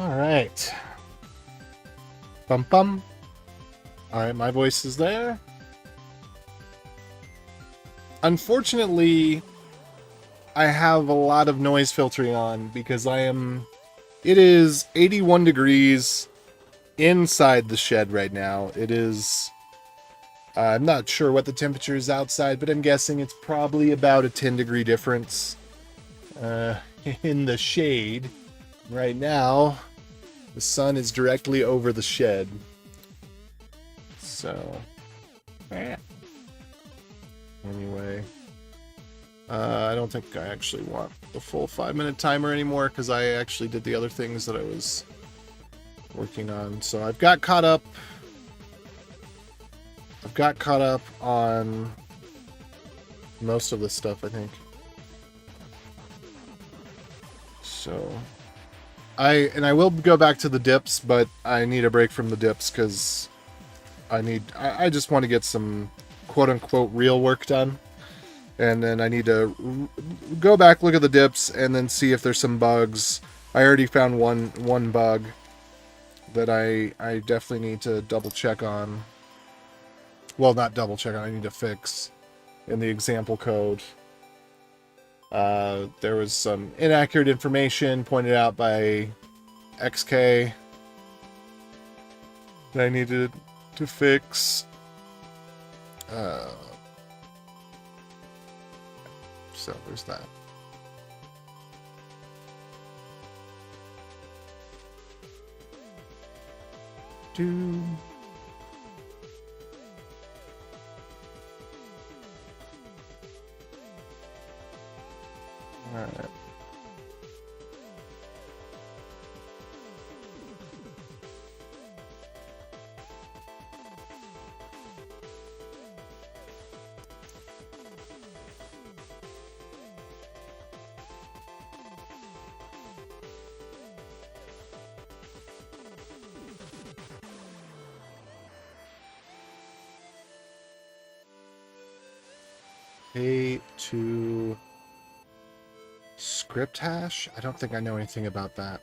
All right. Bum bum. All right, my voice is there. Unfortunately, I have a lot of noise filtering on because it is 81 degrees inside the shed right now. It is, I'm not sure what the temperature is outside, but I'm guessing it's probably about a 10-degree difference in the shade. Right now, the sun is directly over the shed. So, anyway, I don't think I actually want the full 5-minute timer anymore because I actually did the other things that I was working on. So I've got caught up. I've got caught up on most of this stuff, I think. So I will go back to the dips, but I need a break from the dips because I just want to get some quote unquote real work done. And then I need to go back, look at the dips, and then see if there's some bugs. I already found one bug that I definitely need to double check on. Well, not double check on, I need to fix in the example code. There was some inaccurate information pointed out by XK that I needed to fix. So there's that. All right. To script hash? I don't think I know anything about that.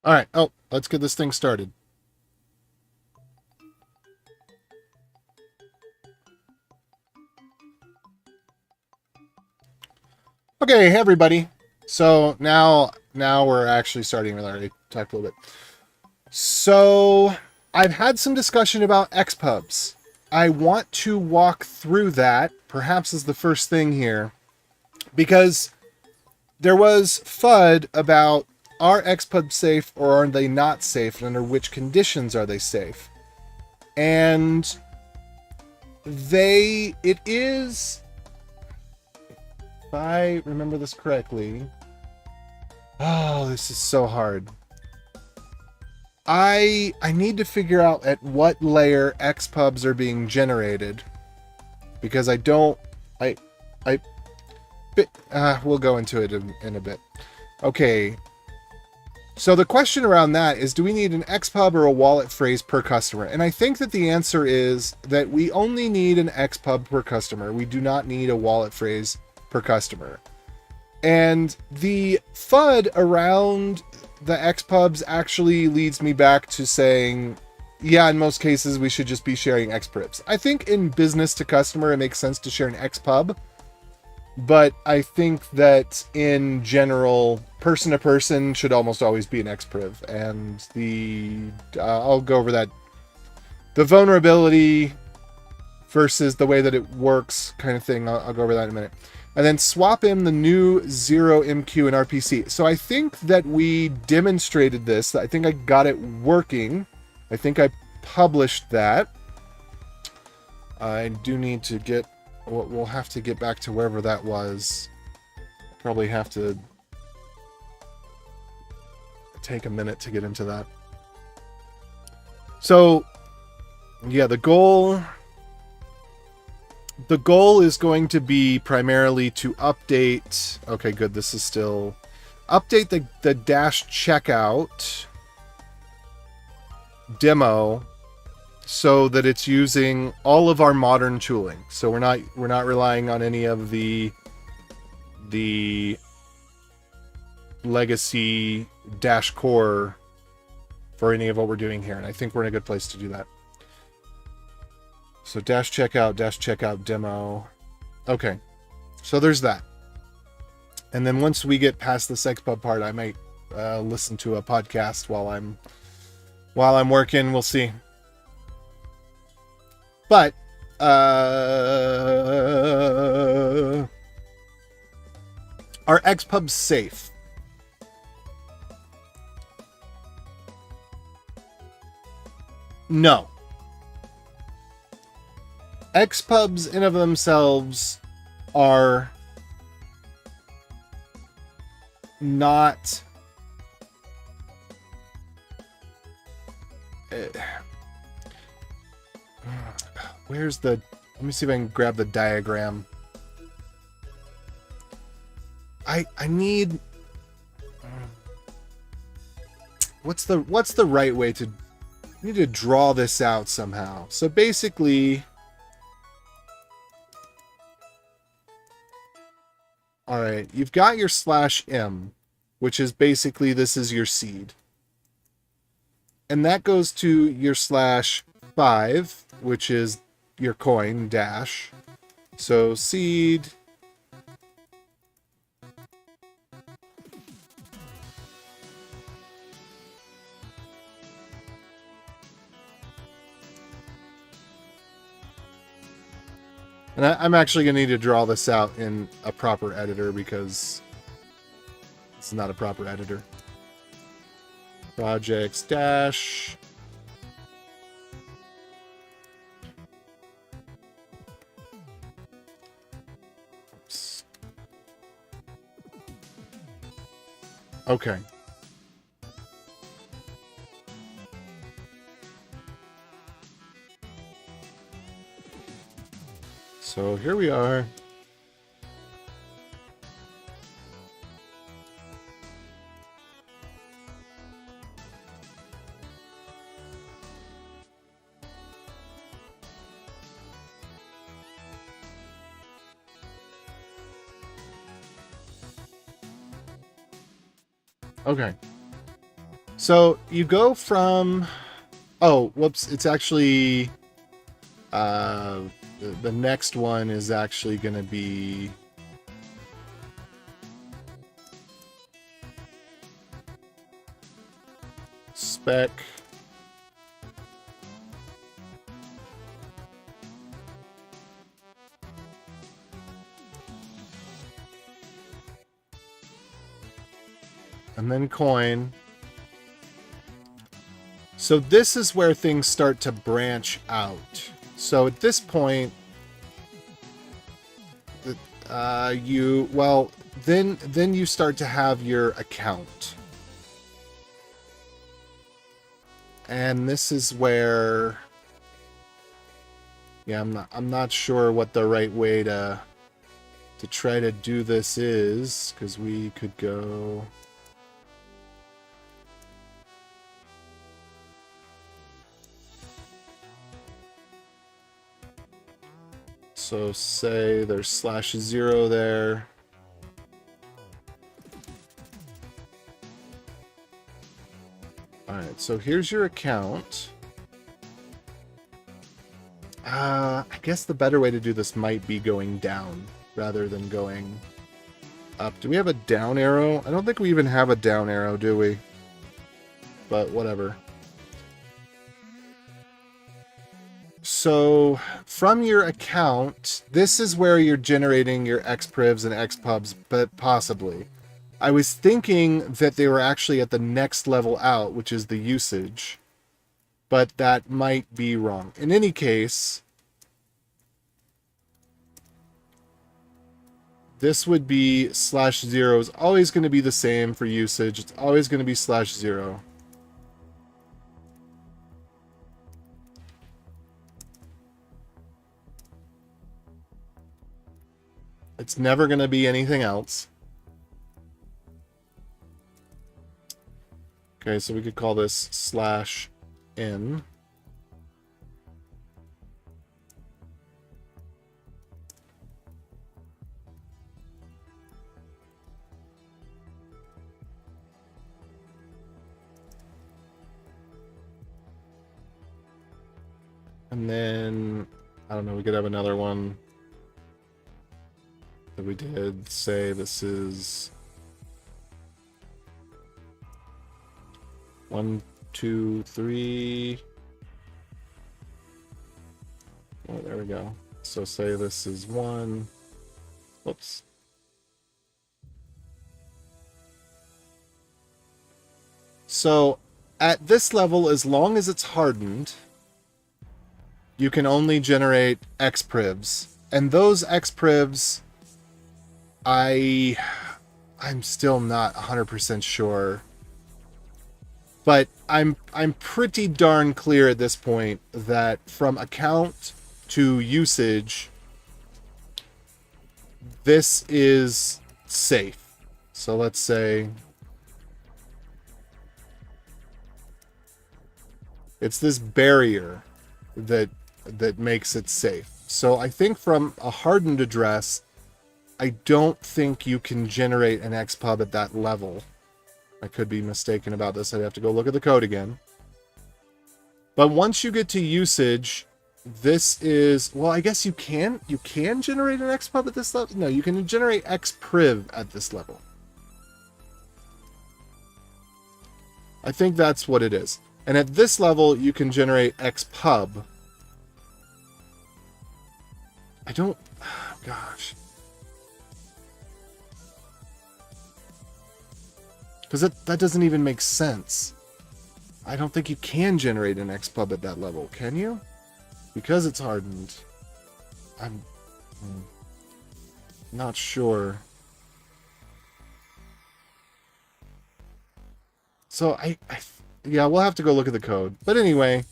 All right. Oh, let's get this thing started. Okay, hey everybody. So now we're actually starting. We already talked a little bit. So I've had some discussion about XPubs. I want to walk through that, perhaps as the first thing here, because there was FUD about are XPubs safe or are they not safe, and under which conditions are they safe? And it is, if I remember this correctly, oh, this is so hard. I need to figure out at what layer XPubs are being generated, because we'll go into it in a bit. Okay. So the question around that is, do we need an XPub or a wallet phrase per customer? And I think that the answer is that we only need an XPub per customer. We do not need a wallet phrase per customer. And the FUD around the XPubs actually leads me back to saying, yeah, in most cases, we should just be sharing XPribs. I think in business to customer, it makes sense to share an XPub. But I think that in general, person to person should almost always be an XPriv. And I'll go over that. The vulnerability versus the way that it works kind of thing, I'll go over that in a minute. And then swap in the new 0MQ and RPC. So I think that we demonstrated this. I think I got it working. I think I published that. I do need to get... We'll have to get back to wherever that was. Probably have to take a minute to get into that. So, yeah, the goal is going to be primarily to update. Okay, good. This is still update the dash checkout demo so that it's using all of our modern tooling. So we're not relying on any of the legacy dash core for any of what we're doing here, and I think we're in a good place to do that. So dash checkout demo. Okay, so there's that. And then once we get past the XPub part, I might listen to a podcast while I'm working. We'll see. But are XPubs safe? No. XPubs in of themselves are not where's the, let me see if I can grab the diagram. I need, what's the right way to, I need to draw this out somehow. So basically, all right, you've got your /m, which is basically, this is your seed. And that goes to your /5, which is your coin dash. So seed. And I'm actually going to need to draw this out in a proper editor because it's not a proper editor. Projects dash. Oops. Okay. So here we are. Okay. So you go from, oh, whoops, it's actually, the next one is actually going to be spec and then coin. So this is where things start to branch out. So at this point, then you start to have your account. And this is where, yeah, I'm not sure what the right way to try to do this is, because we could go. So say there's /0 there. All right, so here's your account. I guess the better way to do this might be going down rather than going up. Do we have a down arrow? I don't think we even have a down arrow, do we? But whatever. So from your account, this is where you're generating your XPrivs and XPubs, but possibly. I was thinking that they were actually at the next level out, which is the usage, but that might be wrong. In any case, this would be /0 is always going to be the same for usage. It's always going to be /0. It's never going to be anything else. Okay, so we could call this /n. And then, I don't know, we could have another one that we did say this is 1, 2, 3. Oh, there we go. So say this is 1. Whoops. So at this level, as long as it's hardened, you can only generate XPrivs. And those XPrivs, I'm still not 100% sure. But I'm pretty darn clear at this point that from account to usage, this is safe. So let's say it's this barrier that makes it safe. So I think from a hardened address, I don't think you can generate an XPub at that level. I could be mistaken about this. I'd have to go look at the code again. But once you get to usage, this is, well, I guess you can generate an XPub at this level. No, you can generate XPriv at this level. I think that's what it is. And at this level, you can generate XPub. I don't, oh gosh. Because that doesn't even make sense. I don't think you can generate an XPub at that level, can you? Because it's hardened. I'm not sure. So yeah, we'll have to go look at the code. But anyway,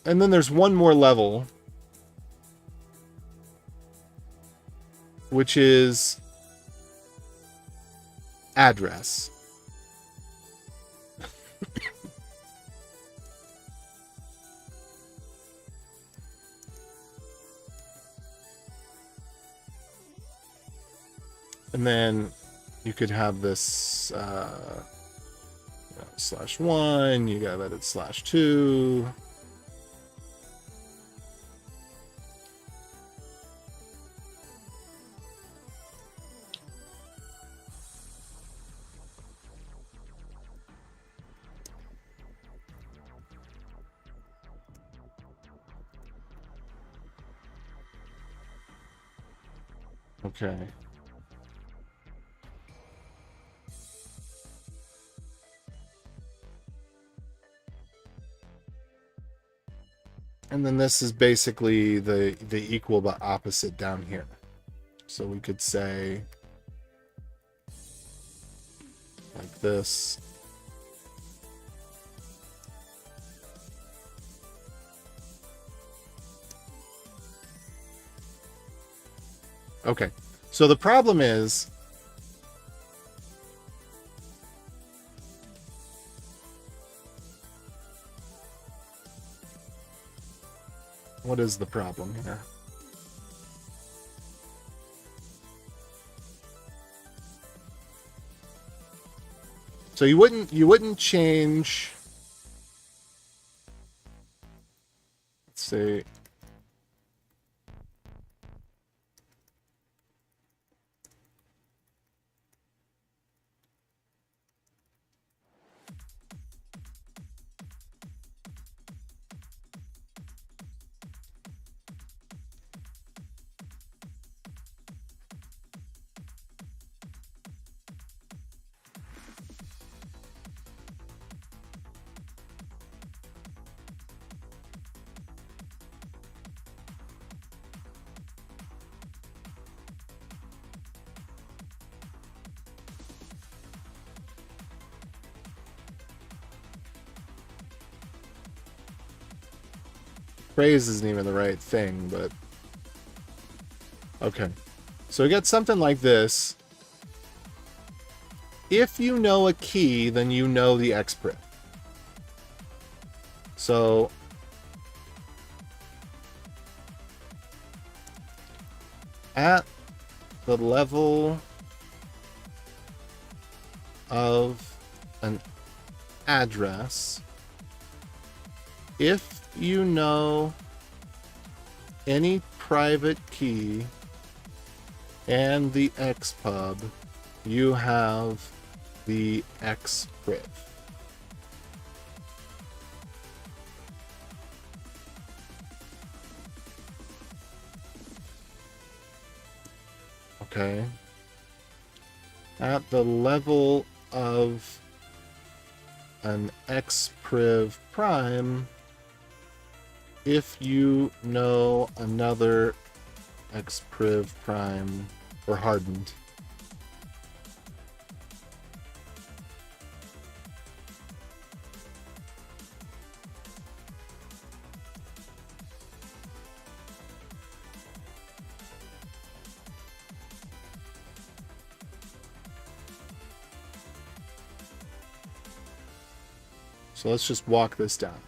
and then there's one more level, which is address. And then you could have this /1, you got that at /2. Okay. And then this is basically the equal but opposite down here. So we could say like this. Okay. So the problem is what is the problem here? So you wouldn't change, let's say, Phrase isn't even the right thing, but... Okay. So we got something like this. If you know a key, then you know the XPrib. So... at the level of an address, if you know any private key and the XPub, you have the XPrib. Okay. At the level of an XPriv prime, if you know another XPriv prime or hardened. So let's just walk this down.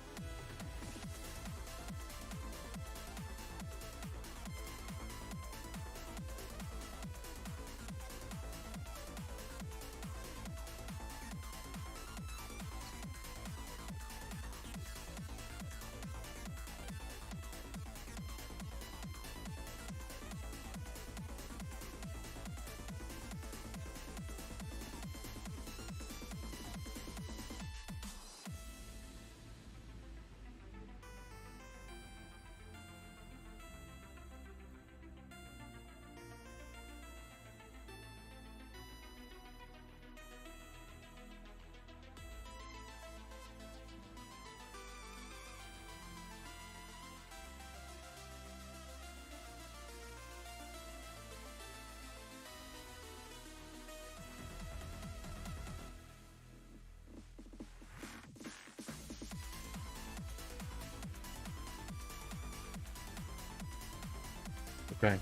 Okay.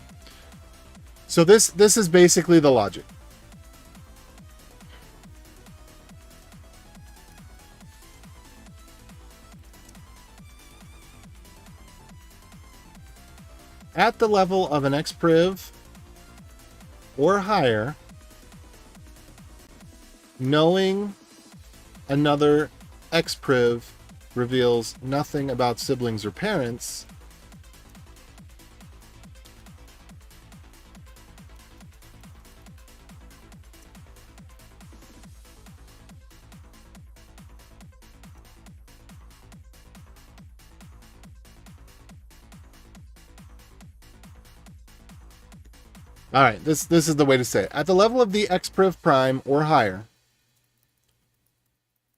So this is basically the logic. At the level of an XPriv or higher, knowing another XPriv reveals nothing about siblings or parents. All right, this is the way to say it. At the level of the XPriv prime or higher.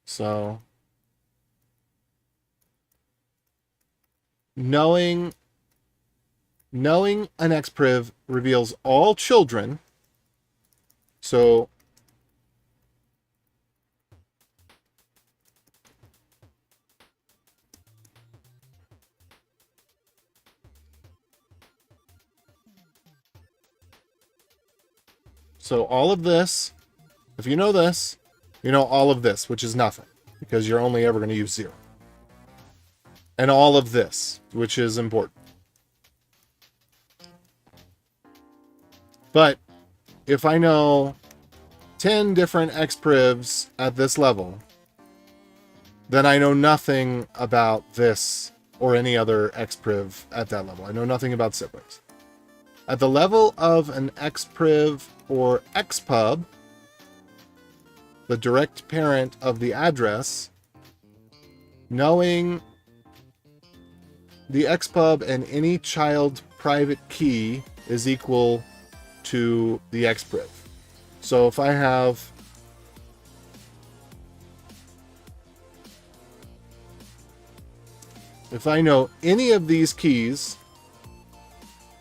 So knowing an XPriv reveals all children. So all of this, if you know this, you know all of this, which is nothing, because you're only ever going to use 0. And all of this, which is important. But if I know 10 different XPrivs at this level, then I know nothing about this or any other XPriv at that level. I know nothing about siblings. At the level of an XPriv or XPub, the direct parent of the address, knowing the XPub and any child private key is equal to the XPriv. So if I have if I know any of these keys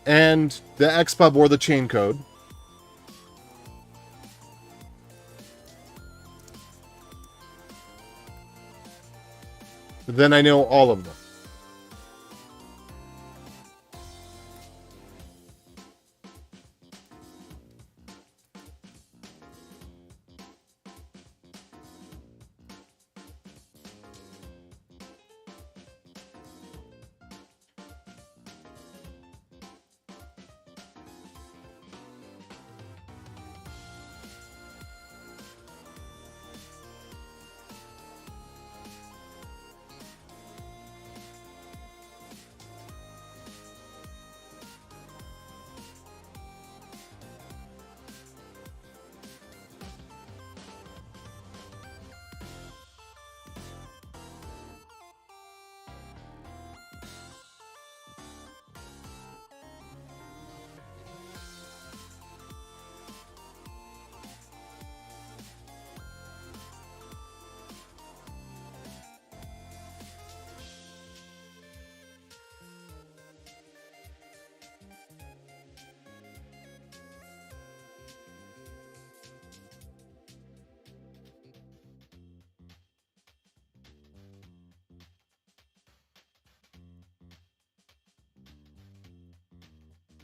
and the XPub or the chain code, then I know all of them.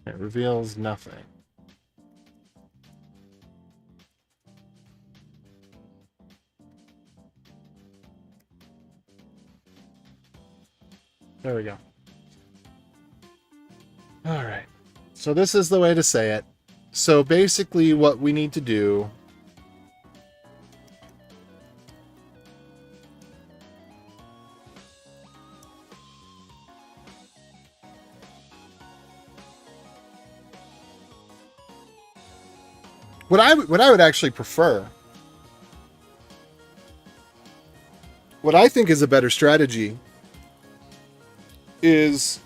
It reveals nothing. There we go. All right. So this is the way to say it. So basically what we need to do what I would actually prefer, what I think is a better strategy is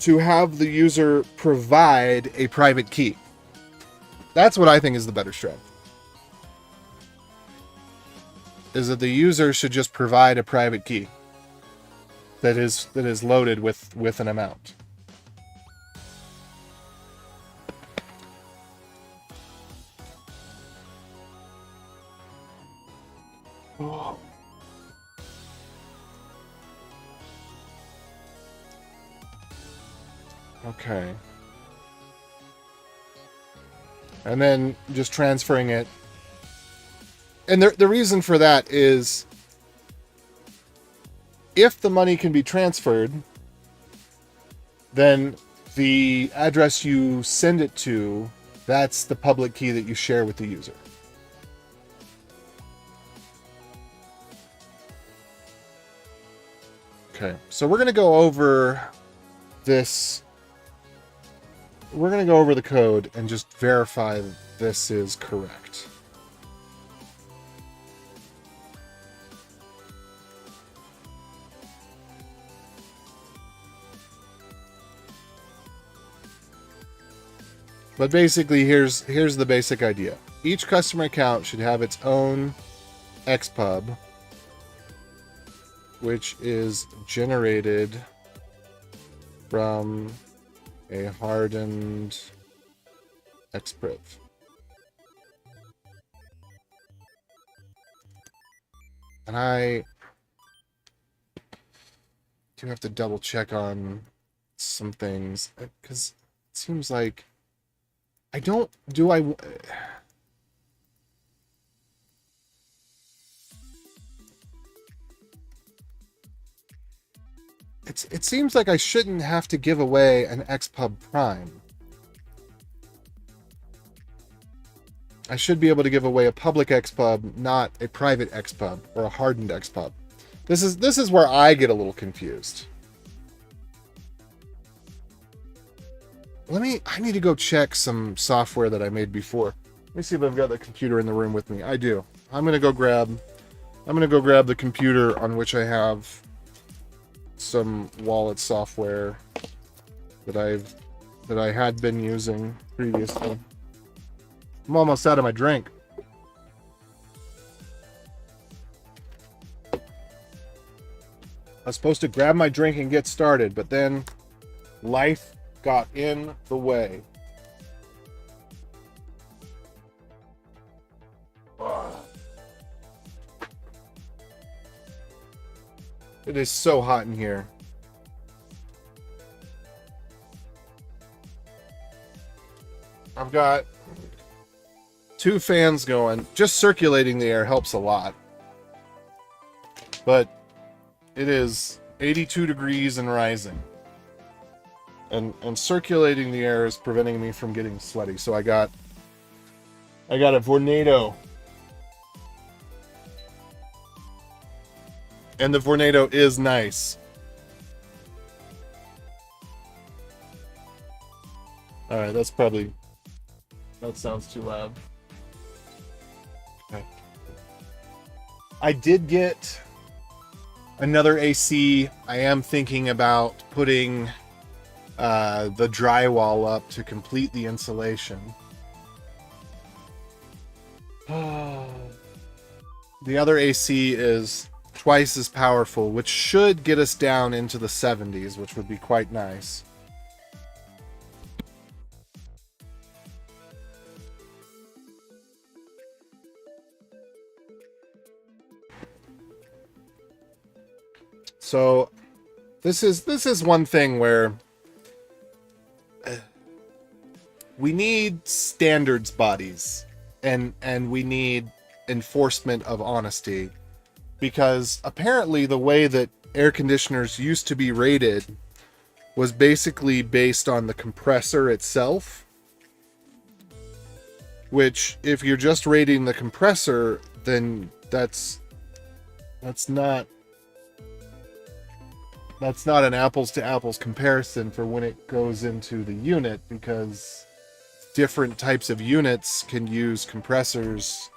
to have the user provide a private key. That's what I think is the better strategy. Is that the user should just provide a private key that is loaded with an amount. Oh. Okay. And then just transferring it. And the reason for that is if the money can be transferred, then the address you send it to, that's the public key that you share with the user. Okay, so we're going to go over this. We're going to go over the code and just verify that this is correct. But basically, here's the basic idea. Each customer account should have its own XPub, which is generated from a hardened XPub. And I do have to double check on some things because it seems like I don't. Do I? It seems like I shouldn't have to give away an XPub Prime. I should be able to give away a public XPub, not a private XPub or a hardened XPub. This is where I get a little confused. I need to go check some software that I made before. Let me see if I've got the computer in the room with me. I do. I'm gonna go grab the computer on which I have some wallet software that I had been using previously. I'm almost out of my drink. I was supposed to grab my drink and get started, but then life got in the way. It is so hot in here. I've got 2 fans going. Just circulating the air helps a lot. But it is 82 degrees and rising. And circulating the air is preventing me from getting sweaty. So I got a Vornado. And the Vornado is nice. Alright, that sounds too loud. Okay. I did get another AC. I am thinking about putting the drywall up to complete the insulation. The other AC is twice as powerful, which should get us down into the 70s, which would be quite nice. So this is one thing where we need standards bodies, and we need enforcement of honesty, because apparently the way that air conditioners used to be rated was basically based on the compressor itself, which if you're just rating the compressor, then that's not an apples to apples comparison for when it goes into the unit, because different types of units can use compressors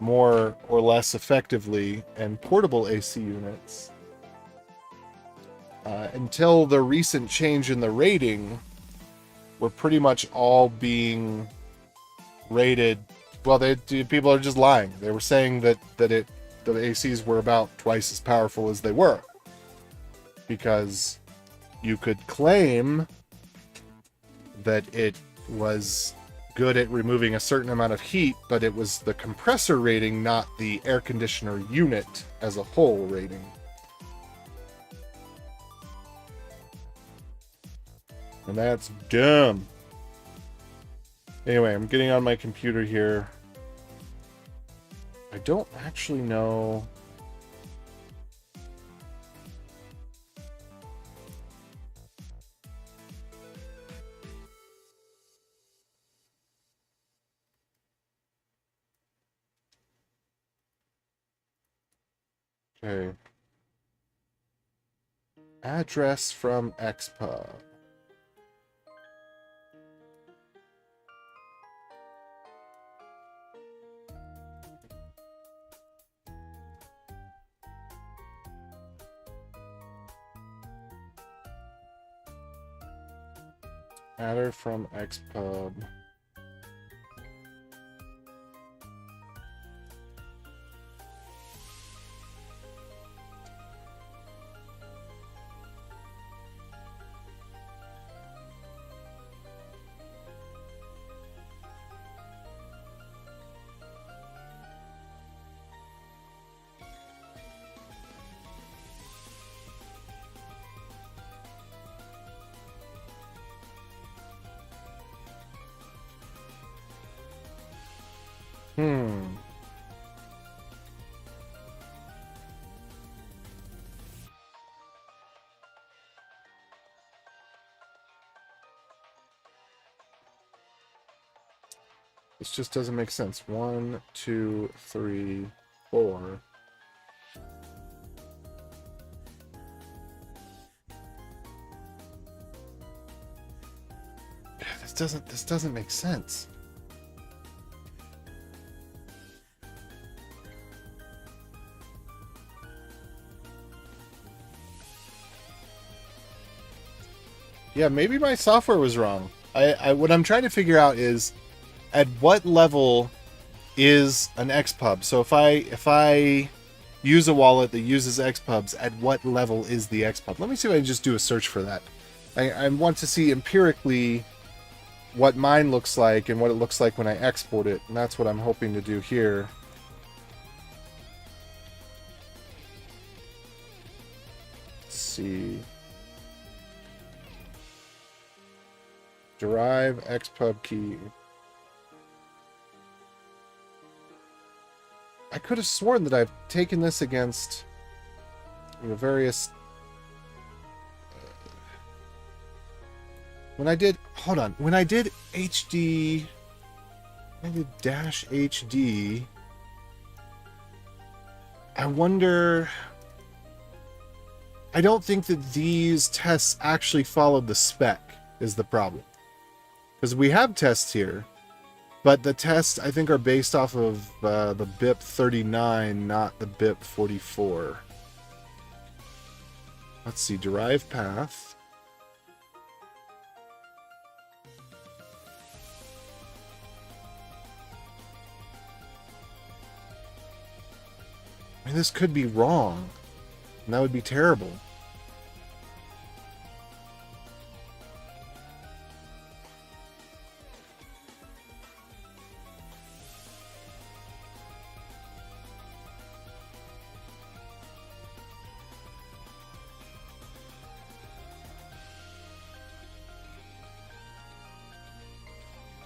more or less effectively, and portable AC units, until the recent change in the rating, were pretty much all being rated. Well, people are just lying. They were saying that the ACs were about twice as powerful as they were, because you could claim that it was good at removing a certain amount of heat, but it was the compressor rating, not the air conditioner unit as a whole rating. And that's dumb. Anyway, I'm getting on my computer here. I don't actually know. Okay. Address from XPub. Adder from XPub. This just doesn't make sense. 1, 2, 3, 4. This doesn't make sense. Yeah, maybe my software was wrong. What I'm trying to figure out is, at what level is an XPub? So if I use a wallet that uses XPubs, at what level is the XPub? Let me see if I can just do a search for that. I want to see empirically what mine looks like and what it looks like when I export it, and that's what I'm hoping to do here. Let's see. Derive XPub key. I could have sworn that I've taken this against the various... when I did... Hold on. When I did HD... I did dash HD... I wonder... I don't think that these tests actually followed the spec, is the problem. Because we have tests here. But the tests, I think, are based off of the BIP 39, not the BIP 44. Let's see, derive path. I mean, this could be wrong, and that would be terrible.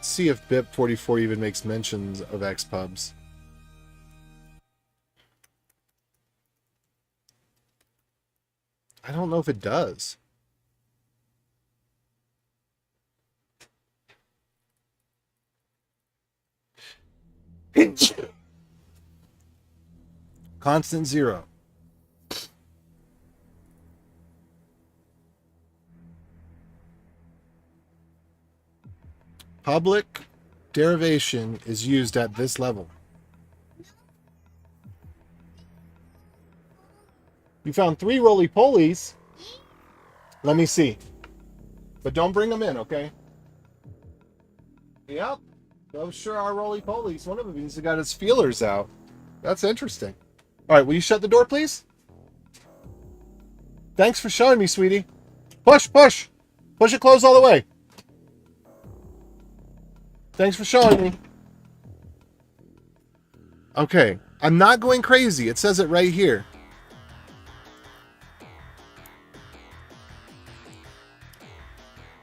Let's see if BIP44 even makes mentions of XPubs. I don't know if it does. Constant 0. Public derivation is used at this level. You found 3 roly-polies. Let me see. But don't bring them in, okay? Yep. Those sure are roly-polies. One of them has got his feelers out. That's interesting. All right, will you shut the door, please? Thanks for showing me, sweetie. Push, push. Push it closed all the way. Thanks for showing me. Okay, I'm not going crazy. It says it right here.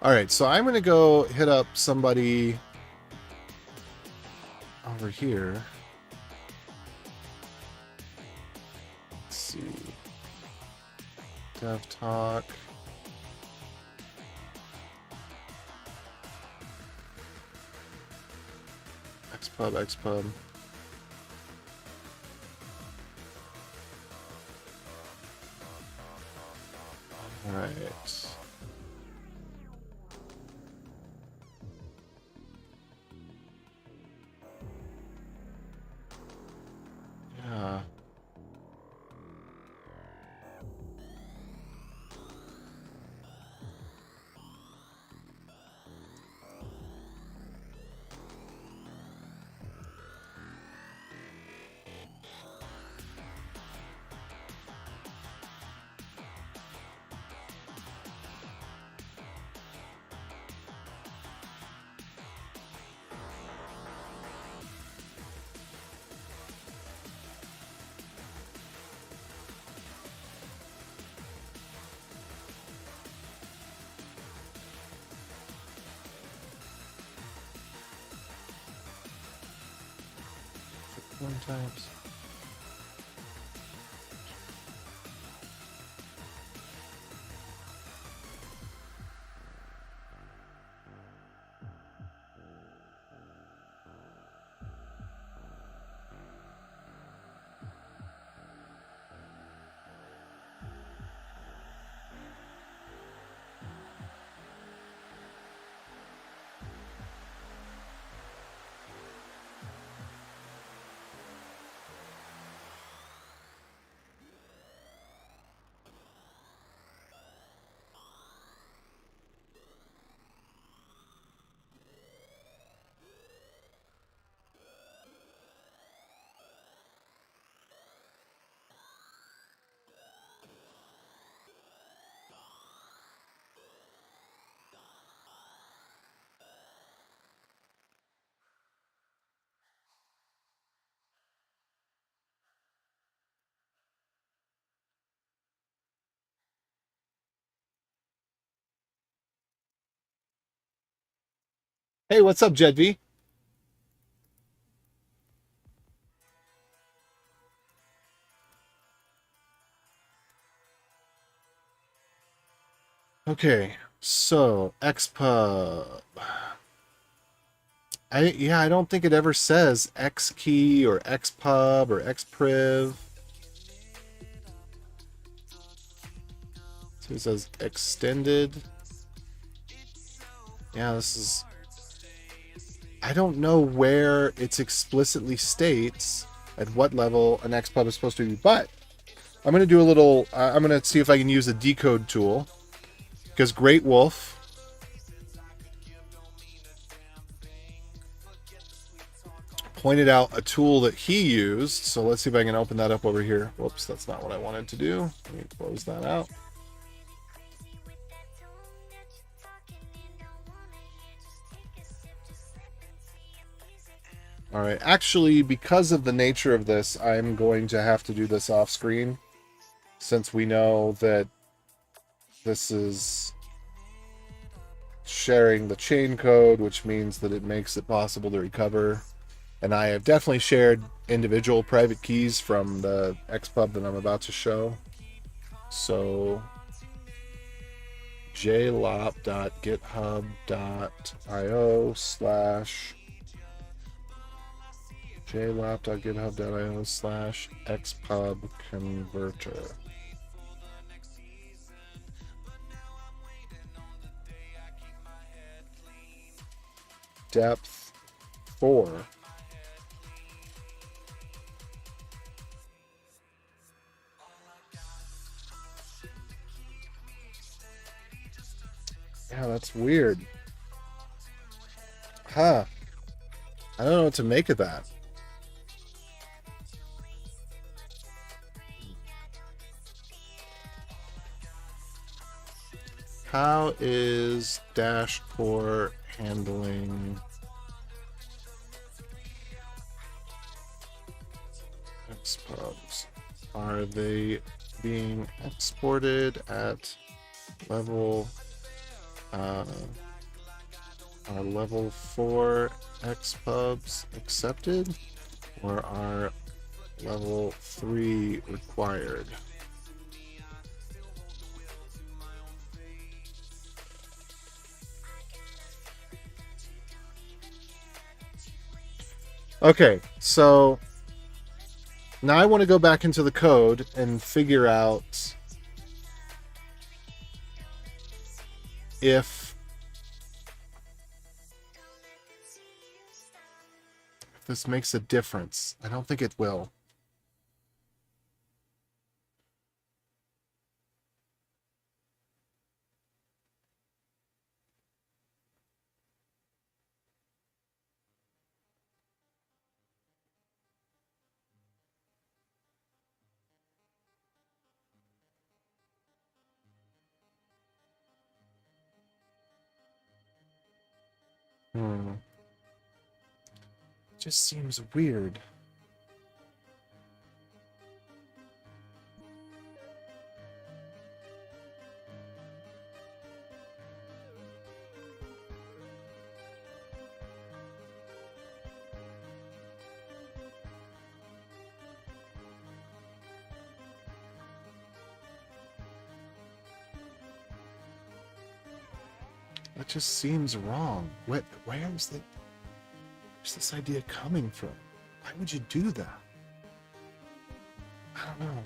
All right, so I'm going to go hit up somebody over here. Let's see. Dev Talk. XPub. All right. Yeah. Times. Hey, what's up, Jed V? Okay, so XPub. I don't think it ever says X key or XPub or XPriv. So it says extended. Yeah, this is. I don't know where it's explicitly states at what level an XPub is supposed to be, but I'm going to do a little. I'm going to see if I can use a decode tool, because Great Wolf pointed out a tool that he used. So let's see if I can open that up over here. Whoops, that's not what I wanted to do. Let me close that out. All right, actually, because of the nature of this, I'm going to have to do this off screen, since we know that this is sharing the chain code, which means that it makes it possible to recover. And I have definitely shared individual private keys from the XPub that I'm about to show. So jlop.github.io/xpub converter. Depth 4. Yeah, that's weird. Huh. I don't know what to make of that. How is Dashcore handling XPubs? Are they being exported at level are level 4 XPubs accepted, or are level 3 required? Okay, so now I want to go back into the code and figure out if this makes a difference. I don't think it will. Just seems weird. That just seems wrong. Where's this idea coming from? Why would you do that? I don't know.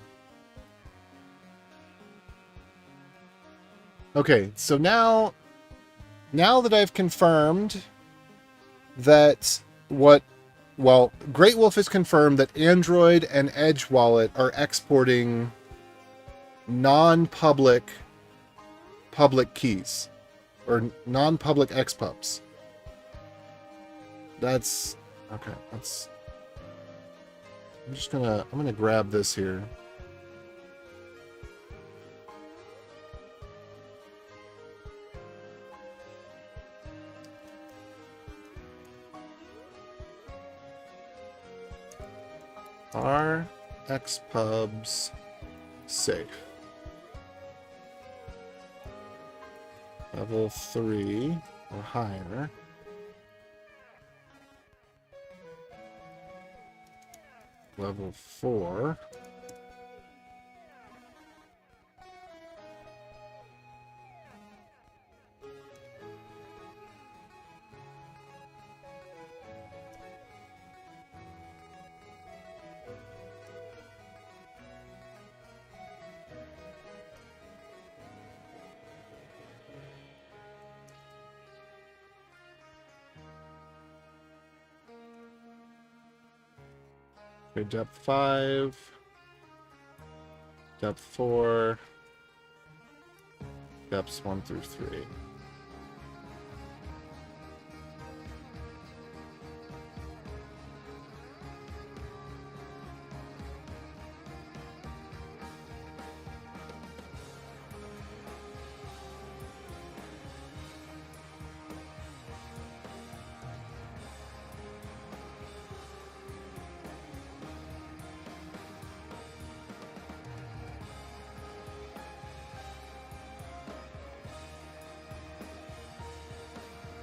Okay, so now that I've confirmed that Great Wolf has confirmed that Android and Edge Wallet are exporting non-public public keys or non-public XPubs. That's okay. I'm gonna grab this here. Are XPubs safe? Level 3 or higher. Level 4. Okay, depth 5. Depth 4. Depths 1 through 3.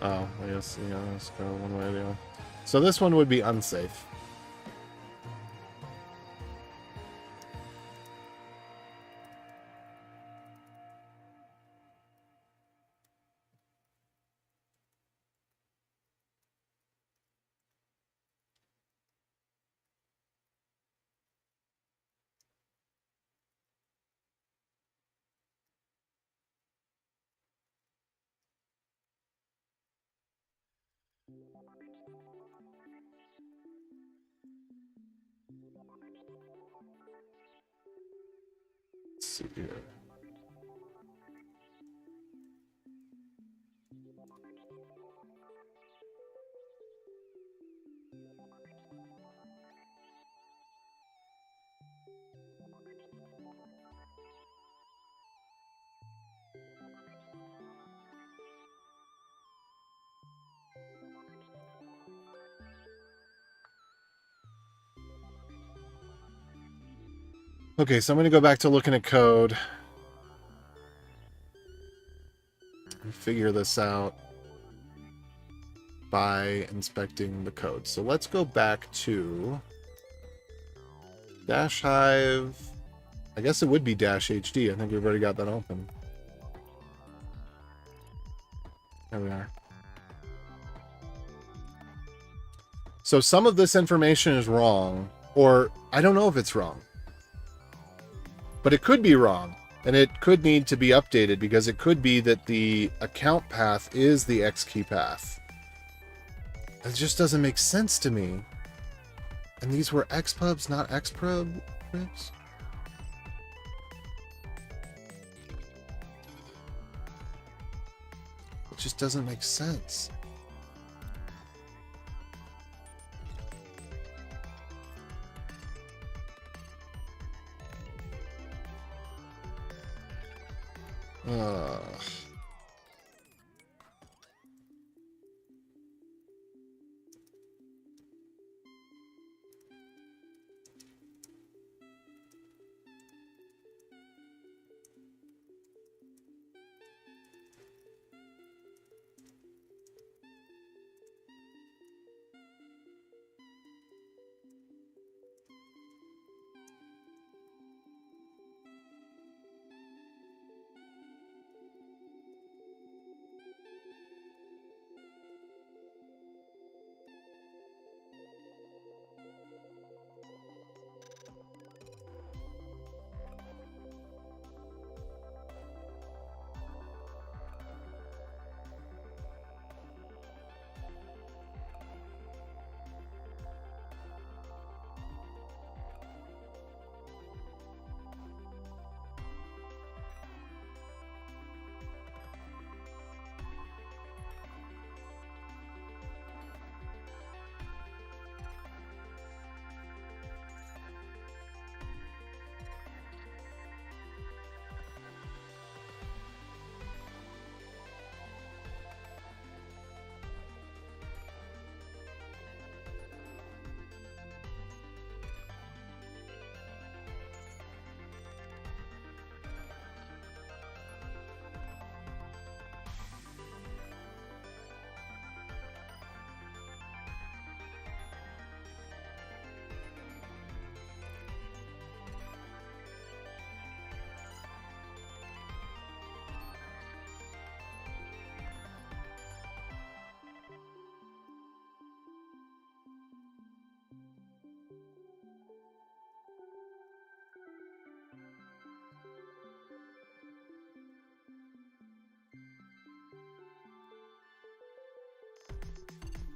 Oh, I guess, yeah, let's go one way or the other. So this one would be unsafe. Let's see here. Okay, so I'm going to go back to looking at code and figure this out by inspecting the code. So let's go back to Dash Hive. I guess it would be Dash HD. I think we've already got that open. There we are. So some of this information is wrong, or I don't know if it's wrong. But it could be wrong, and it could need to be updated, because it could be that the account path is the X key path. That just doesn't make sense to me. And these were XPubs, not XPub? It just doesn't make sense.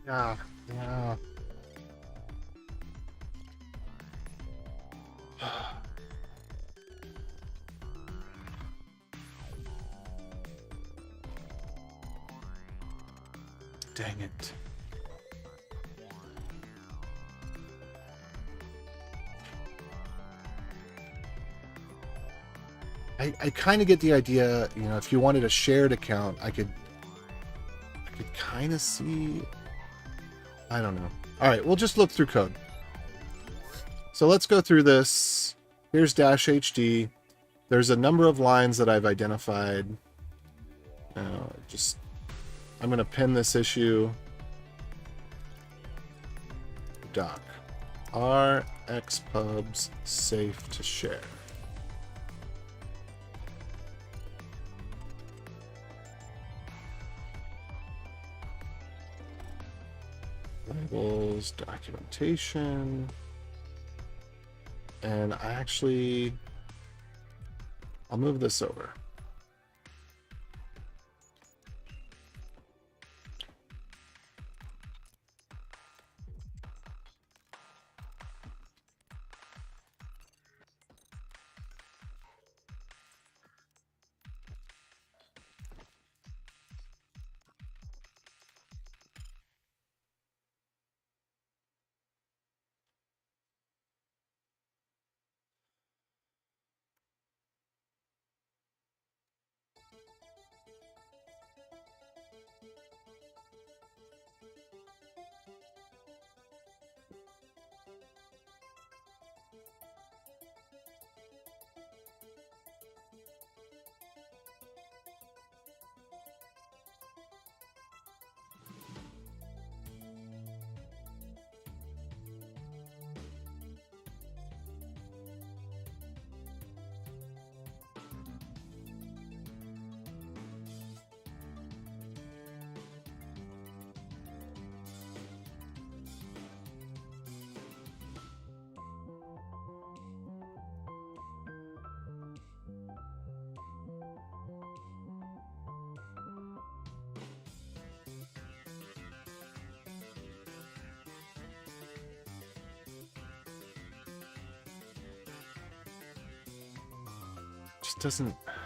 Yeah, yeah. Dang it. I kind of get the idea, you know, if you wanted a shared account, I could kind of see. I don't know. All right, we'll just look through code. So let's go through this. Here's Dash HD. There's a number of lines that I've identified. Just I'm going to pin this issue. Doc. Are XPubs safe to share? Labels, documentation. And I'll move this over.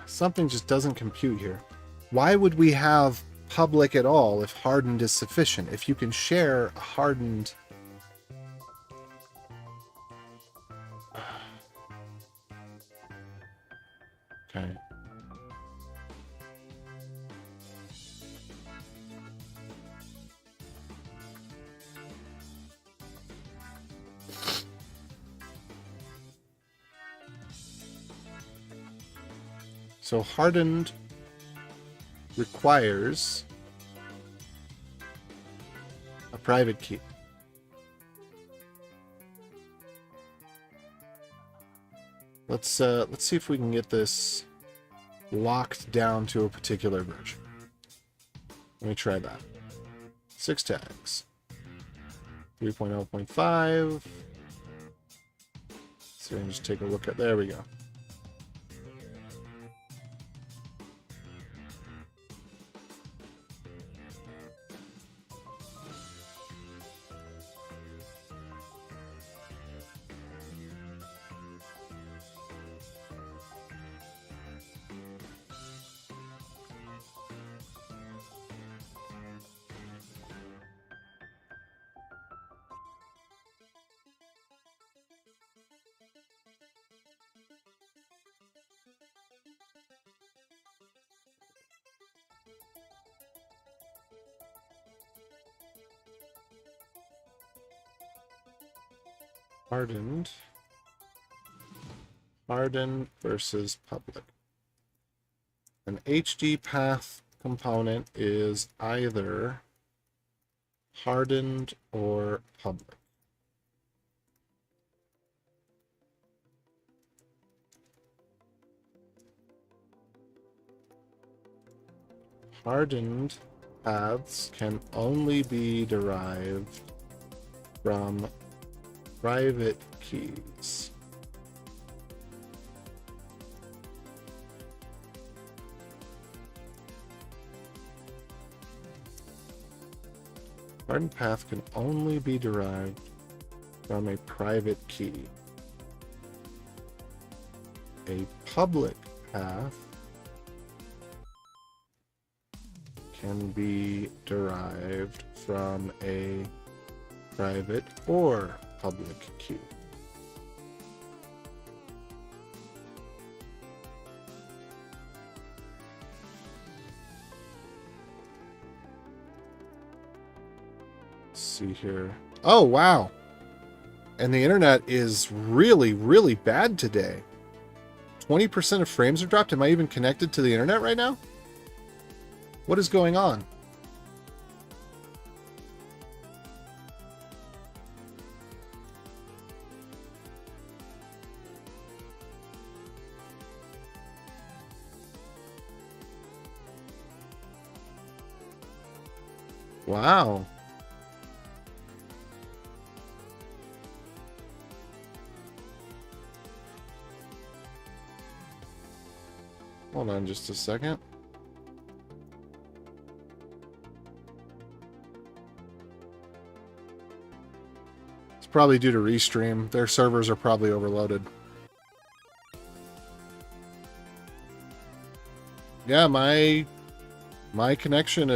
Something just doesn't compute here. Why would we have public at all if hardened is sufficient? If you can share a hardened... Okay. So hardened requires a private key. Let's see if we can get this locked down to a particular version. Let me try that. 6 tags. 3.0.5. So we can just take a look at, there we go. Hardened versus public. An HD path component is either hardened or public. Hardened paths can only be derived from private keys. Hardened path can only be derived from a private key. A public path can be derived from a private or public key. Let's see here. Oh, wow. And the internet is really, really bad today. 20% of frames are dropped. Am I even connected to the internet right now? What is going on? Wow. Hold on just a second. It's probably due to Restream. Their servers are probably overloaded. Yeah, my connection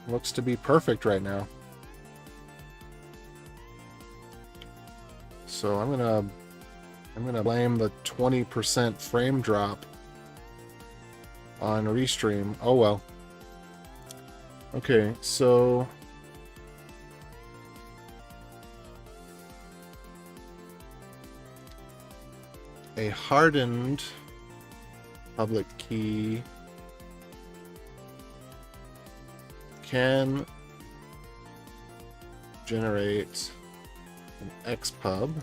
looks to be perfect right now. So I'm gonna blame the 20% frame drop on Restream. Oh well. Okay, so a hardened public key can generate an XPub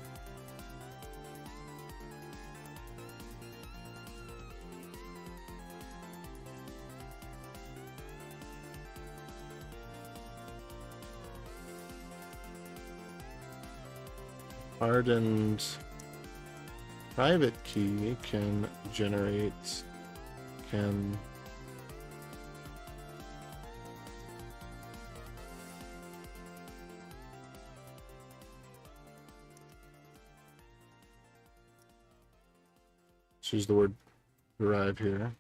hardened private key can let's use the word derive here.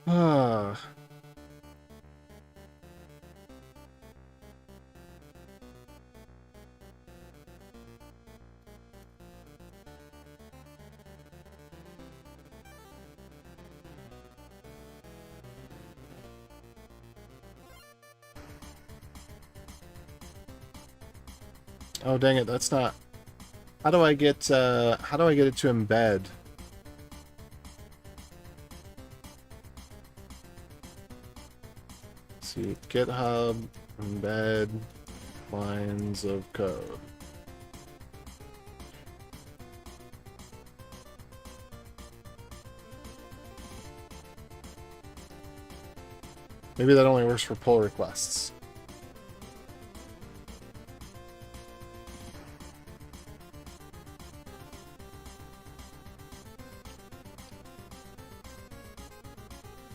Ah. Oh dang it, that's not. How do I get it to embed? Let's see, GitHub embed lines of code. Maybe that only works for pull requests.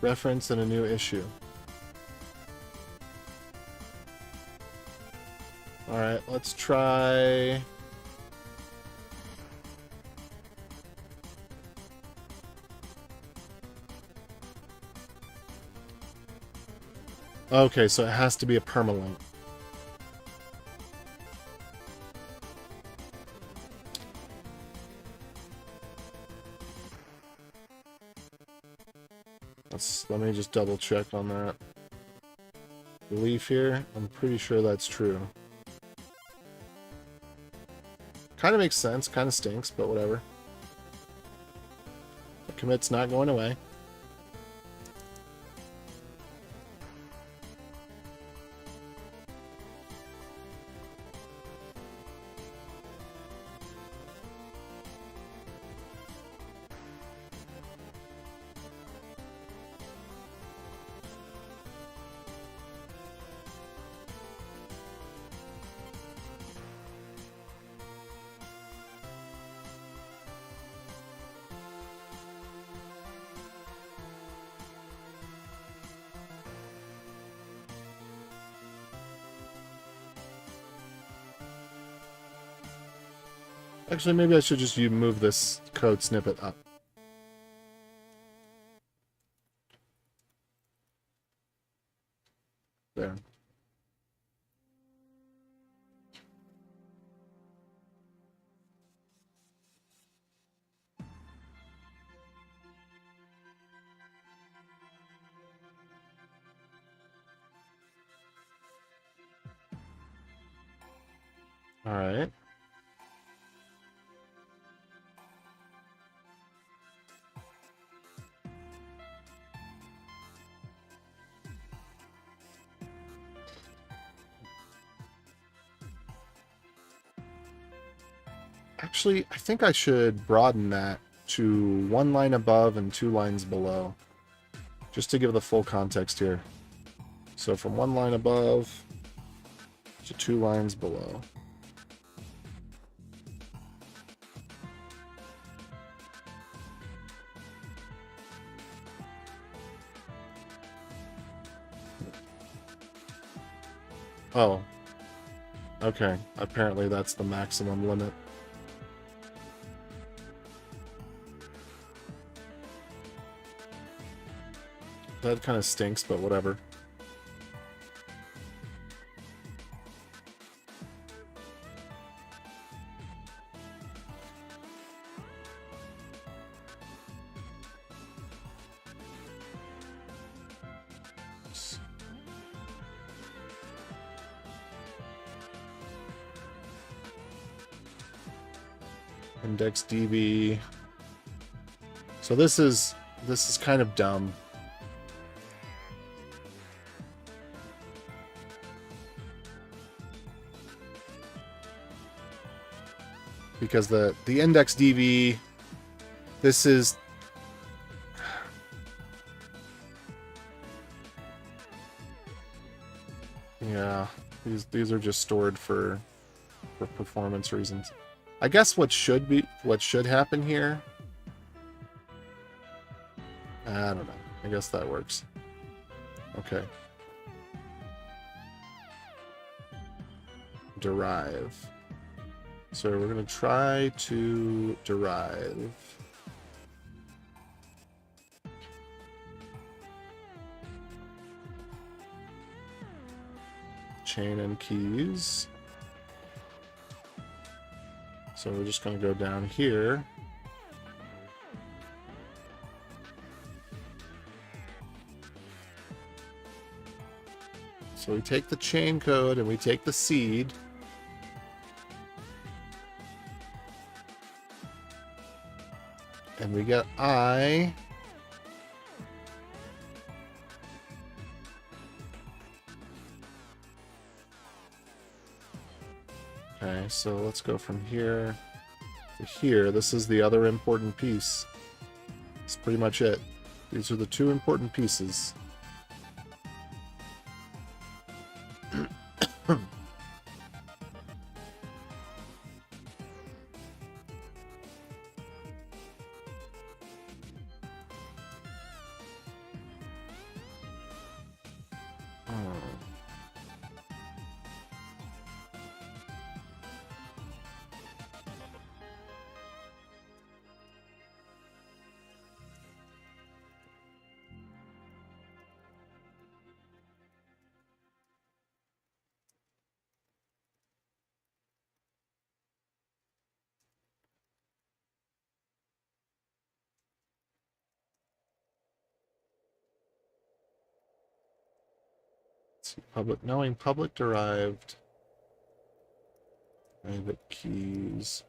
Reference in a new issue. Alright, let's try... Okay, so it has to be a permalink. Let me just double check on that. Leaf here, I'm pretty sure that's true. Kind of makes sense, kind of stinks, but whatever. The commit's not going away. Actually, maybe I should just move this code snippet up. There. All right. Actually, I think I should broaden that to 1 line above and 2 lines below, just to give the full context here. So from 1 line above to 2 lines below. Oh. Okay. Apparently that's the maximum limit. That kind of stinks, but whatever. Index DB. So this is kind of dumb. Because the index DB, this is yeah, these are just stored for performance reasons. I guess what should happen here, I don't know. I guess that works. Okay. Derive. So we're going to try to derive. Chain and keys. So we're just going to go down here. So we take the chain code and we take the seed. And we get I. Okay, so let's go from here to here. This is the other important piece. That's pretty much it. These are the 2 important pieces. Knowing public derived private keys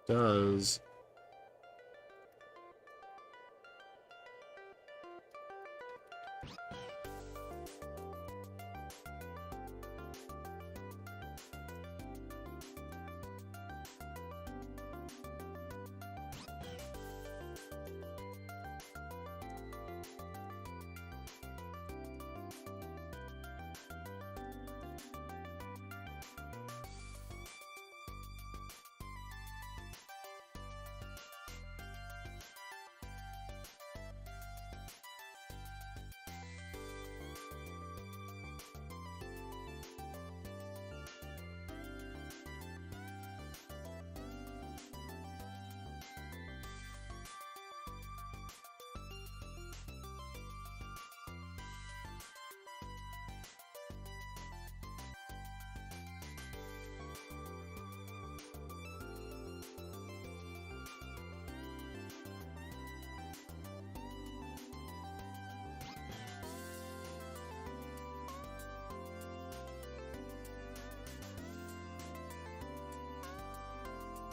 does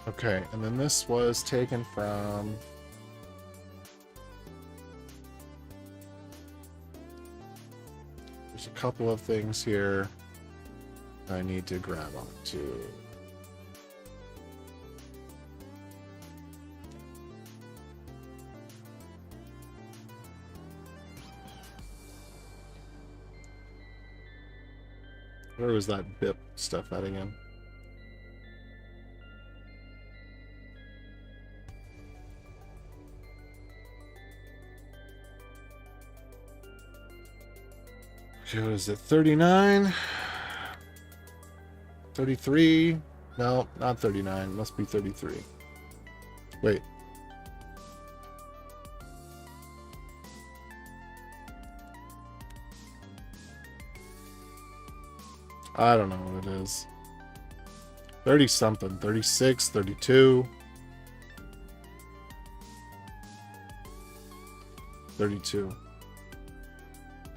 okay, and then this was taken from there's a couple of things here I need to grab onto. Where was that BIP stuff at again? What is it? 39? 33? No, not 39. It must be 33. Wait. I don't know what it is. 30 something. 36, 32. 32.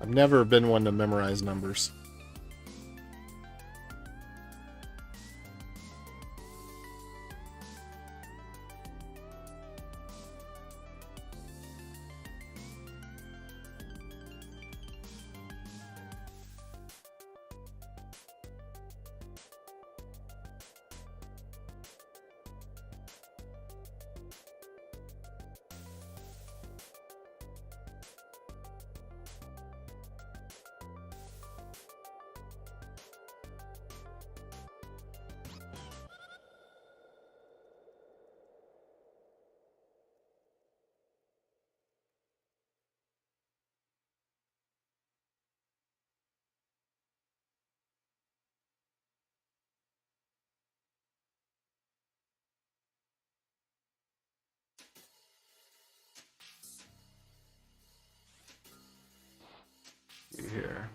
I've never been one to memorize numbers. Here.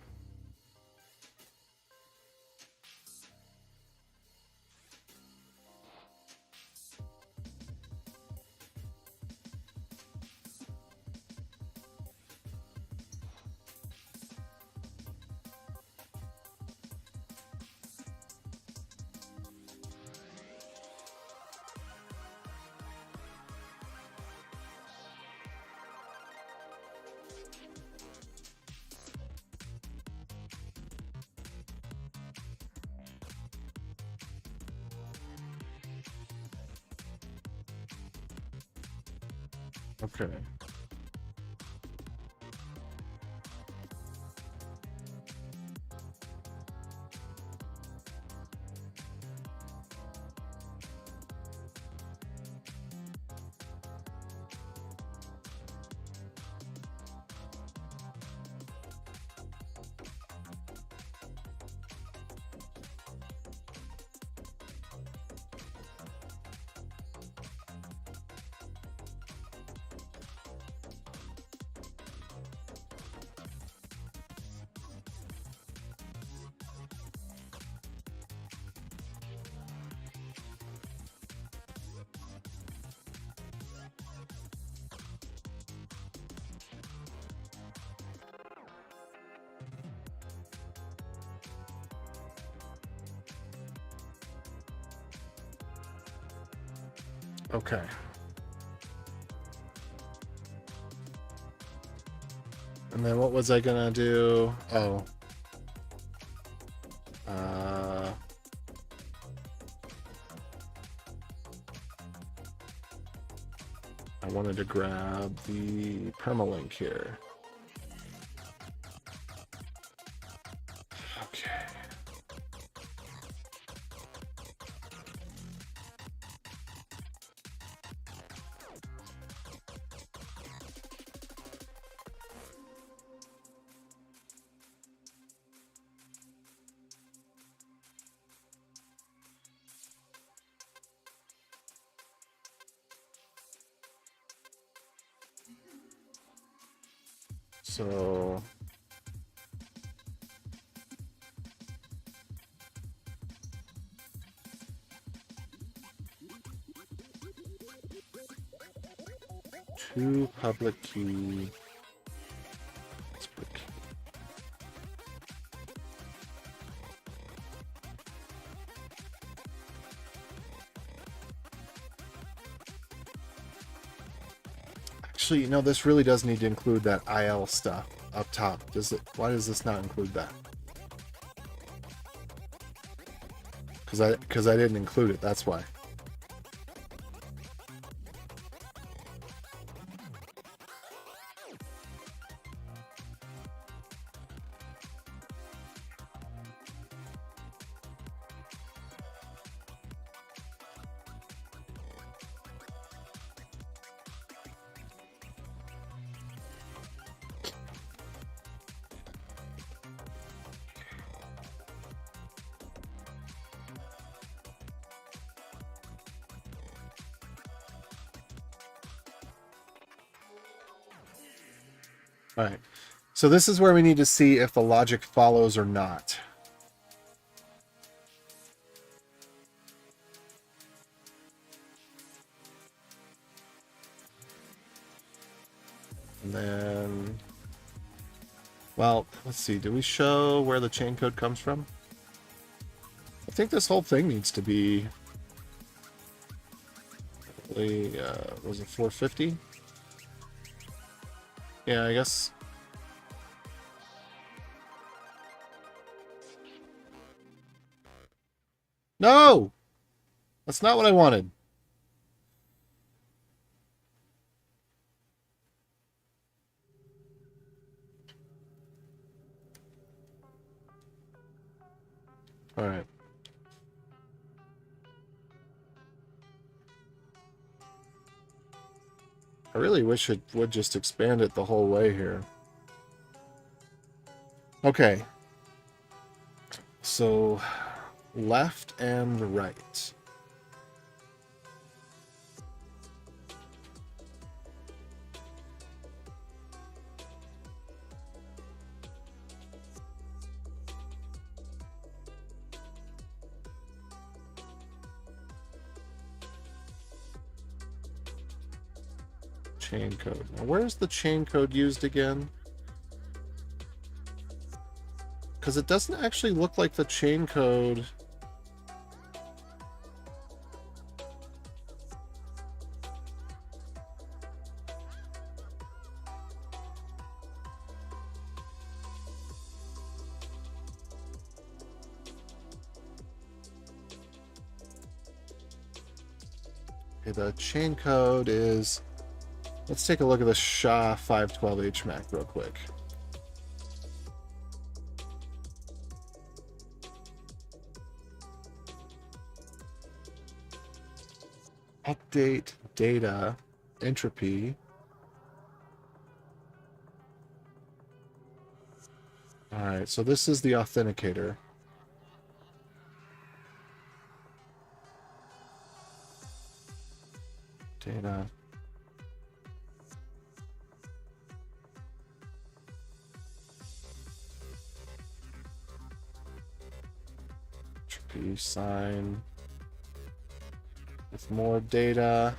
Okay. Okay. And then what was I gonna do? Oh. I wanted to grab the permalink here. Okay. So two public key. Actually, no, this really does need to include that IL stuff up top. Does it? Why does this not include that? Because I didn't include it. That's why. All right. So this is where we need to see if the logic follows or not. And then, well, let's see. Do we show where the chain code comes from? I think this whole thing needs to be, was it 450? Yeah, I guess. No! That's not what I wanted. All right. I really wish it would just expand it the whole way here. Okay. So, left and right. Chain code. Now, where's the chain code used again? Because it doesn't actually look like the chain code. Okay, the chain code is... Let's take a look at the SHA 512H Mac real quick. Update data entropy. All right, so this is the authenticator. Data. Entropy sign. With more data.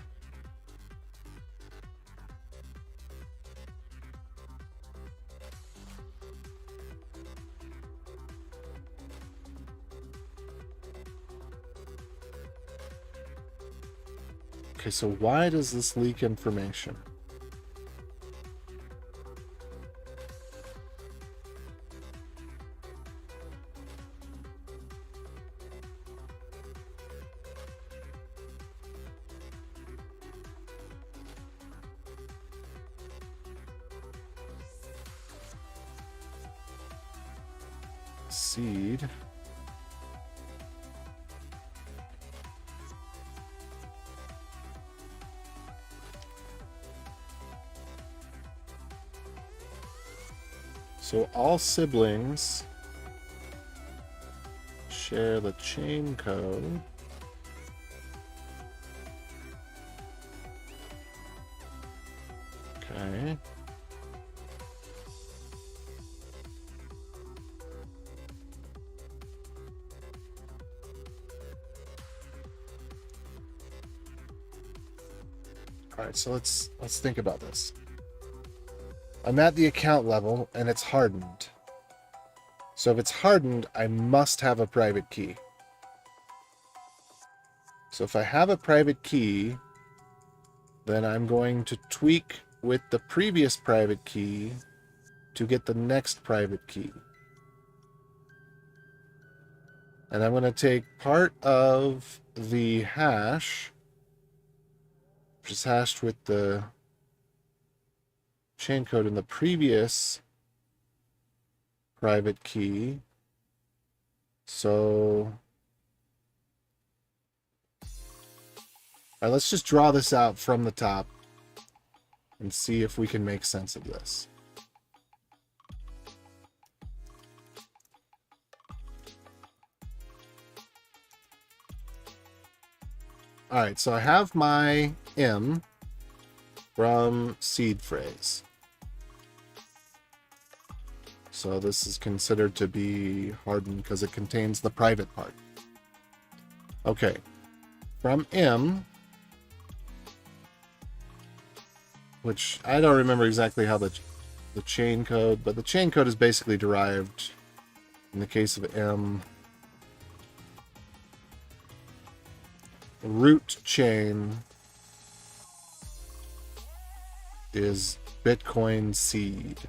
Okay, so why does this leak information? Seed. So all siblings share the chain code. Okay. All right, so let's think about this. I'm at the account level and it's hardened. So if it's hardened, I must have a private key. So if I have a private key, then I'm going to tweak with the previous private key to get the next private key. And I'm going to take part of the hash, which is hashed with the chain code in the previous private key. So, all right, let's just draw this out from the top and see if we can make sense of this. All right, so I have my M from seed phrase. So this is considered to be hardened because it contains the private part. Okay. From M, which I don't remember exactly how the chain code, but the chain code is basically derived in the case of M. The root chain is Bitcoin seed.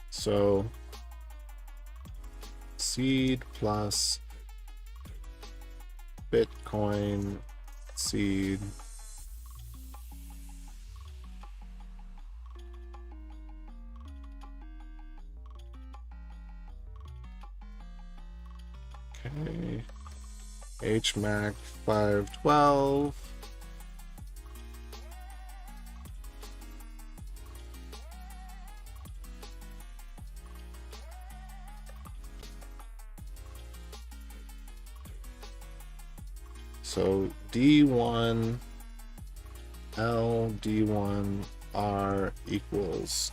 So seed plus Bitcoin seed okay. HMAC 512. So D1 L D1 R equals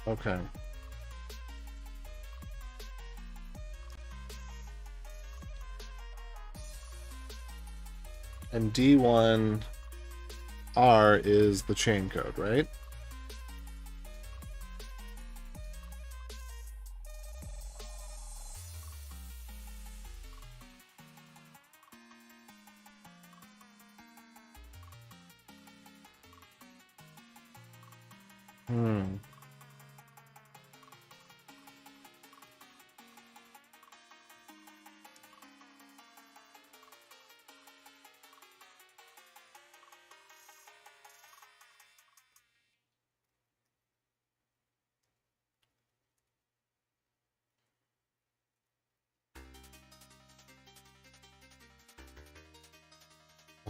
okay. And D1 R is the chain code, right?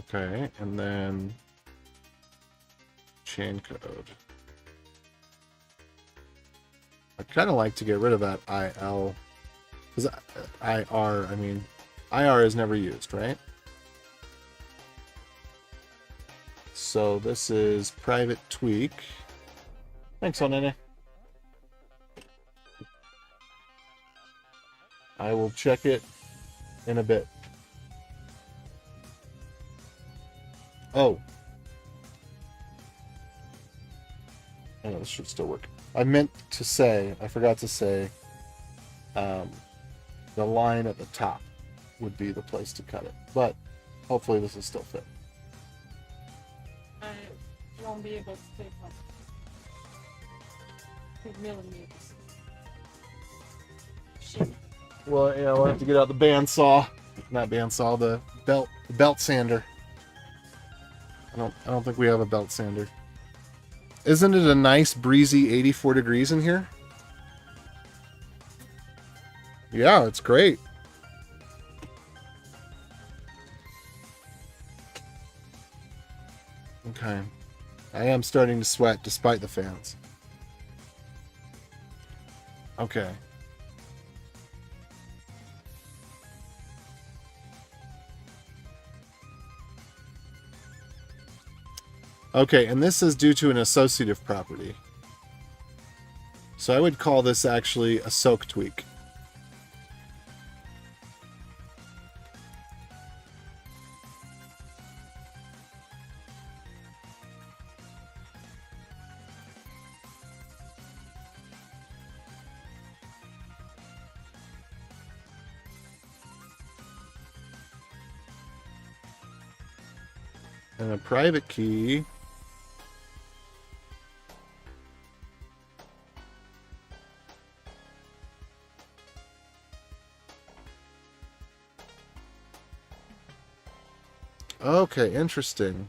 Okay, and then chain code. I'd kind of like to get rid of that IL, because IR, I mean, IR is never used, right? So this is private tweak. Thanks, Onene. I will check it in a bit. Oh. I know this should still work. I meant to say, I forgot to say, the line at the top would be the place to cut it. But hopefully this will still fit. I won't be able to take one. 2 millimeters. Shit. Well, yeah, we'll have to get out the bandsaw. Not bandsaw, the belt sander. I don't think we have a belt sander. Isn't it a nice breezy 84 degrees in here? Yeah, it's great. Okay. I am starting to sweat despite the fans. Okay. Okay, and this is due to an associative property. So I would call this actually a soak tweak. And a private key. Okay, interesting.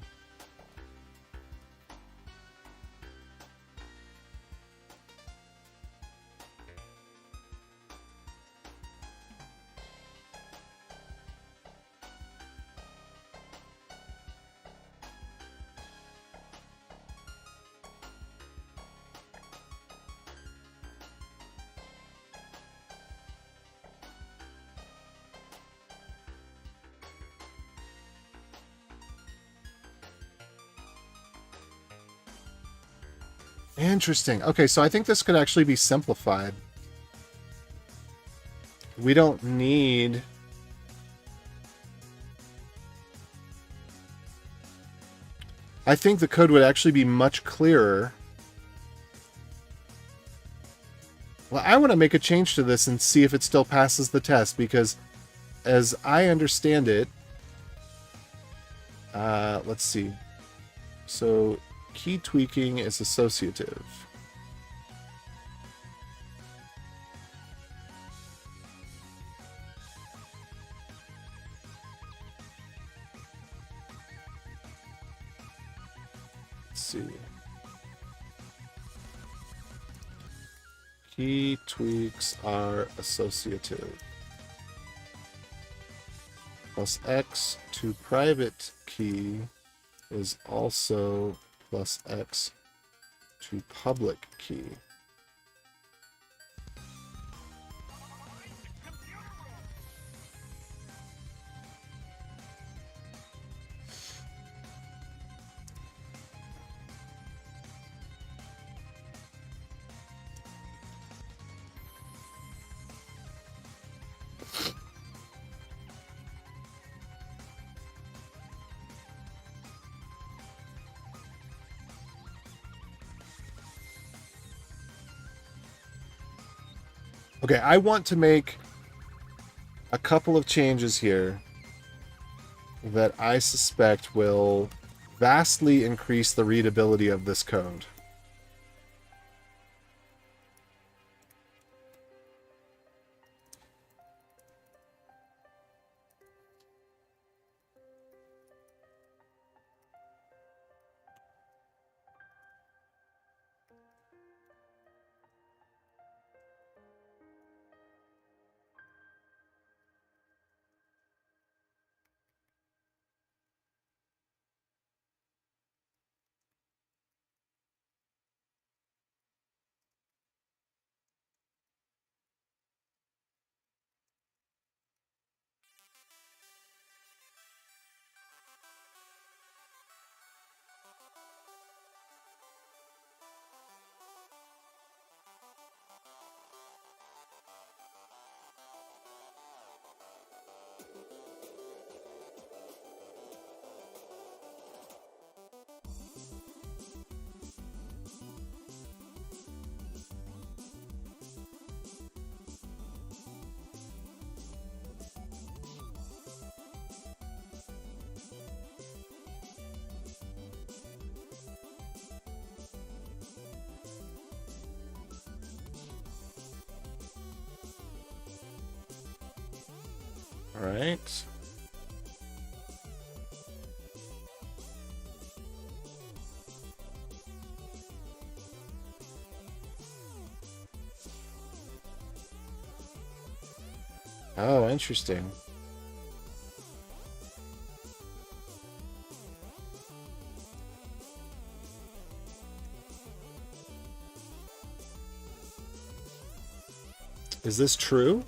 Interesting. Okay, so I think this could actually be simplified. We don't need... I think the code would actually be much clearer. Well, I want to make a change to this and see if it still passes the test, because as I understand it... let's see. So, key tweaking is associative. Let's see. Key tweaks are associative. Plus X to private key is also plus X to public key. Okay, I want to make a couple of changes here that I suspect will vastly increase the readability of this code. All right. Oh, interesting. Is this true?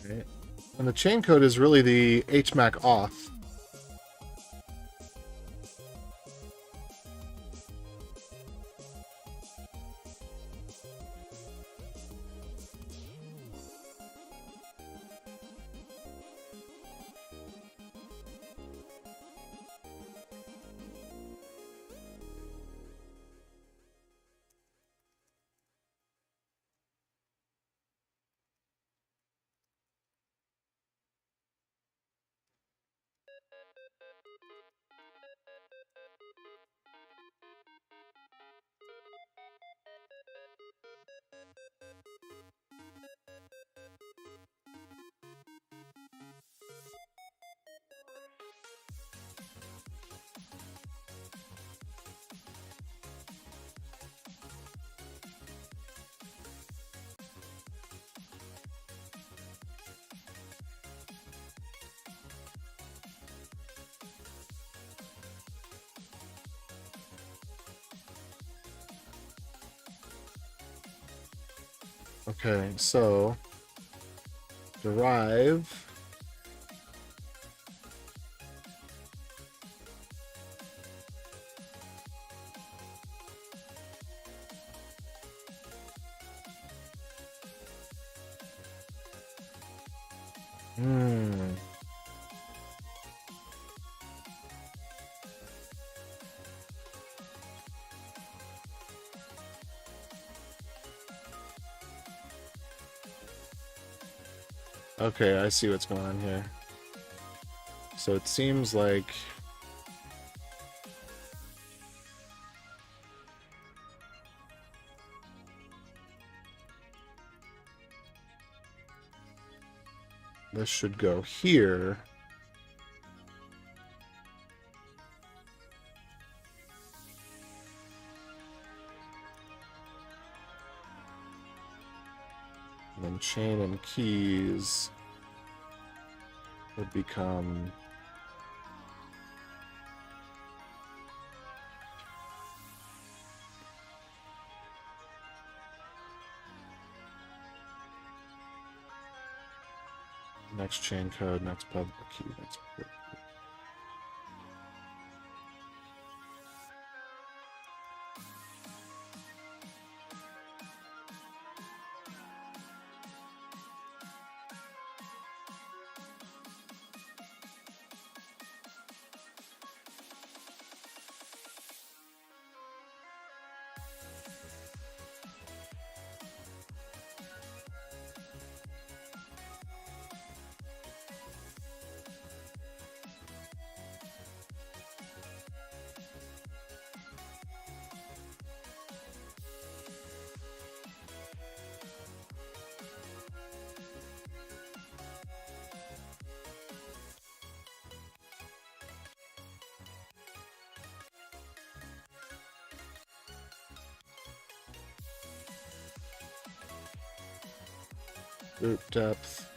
Right. And the chain code is really the HMAC auth. Okay, so derive Okay, I see what's going on here. So it seems like this should go here. And then chain and keys would become next chain code, next pub key, next pub. Root depth,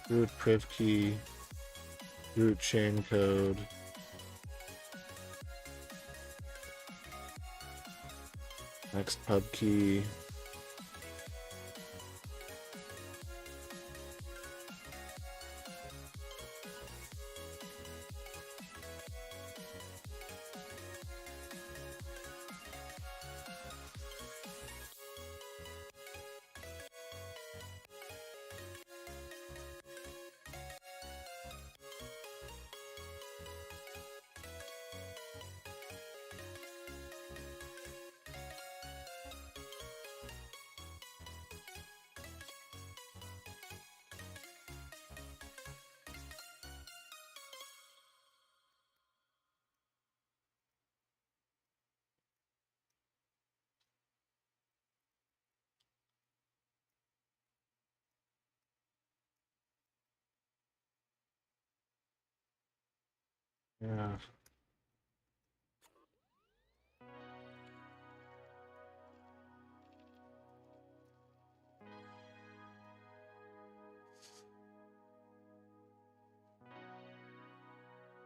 root priv key, root chain code, next pub key, yeah.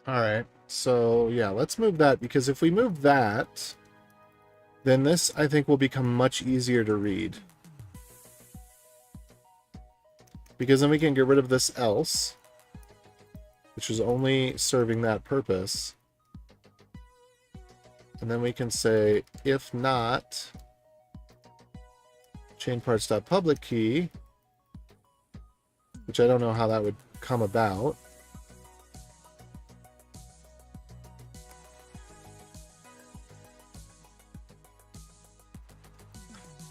All right, so yeah, let's move that, because if we move that, then this, I think, will become much easier to read. because then we can get rid of this else, which is only serving that purpose. And then we can say, if not, chain parts.public key, which I don't know how that would come about.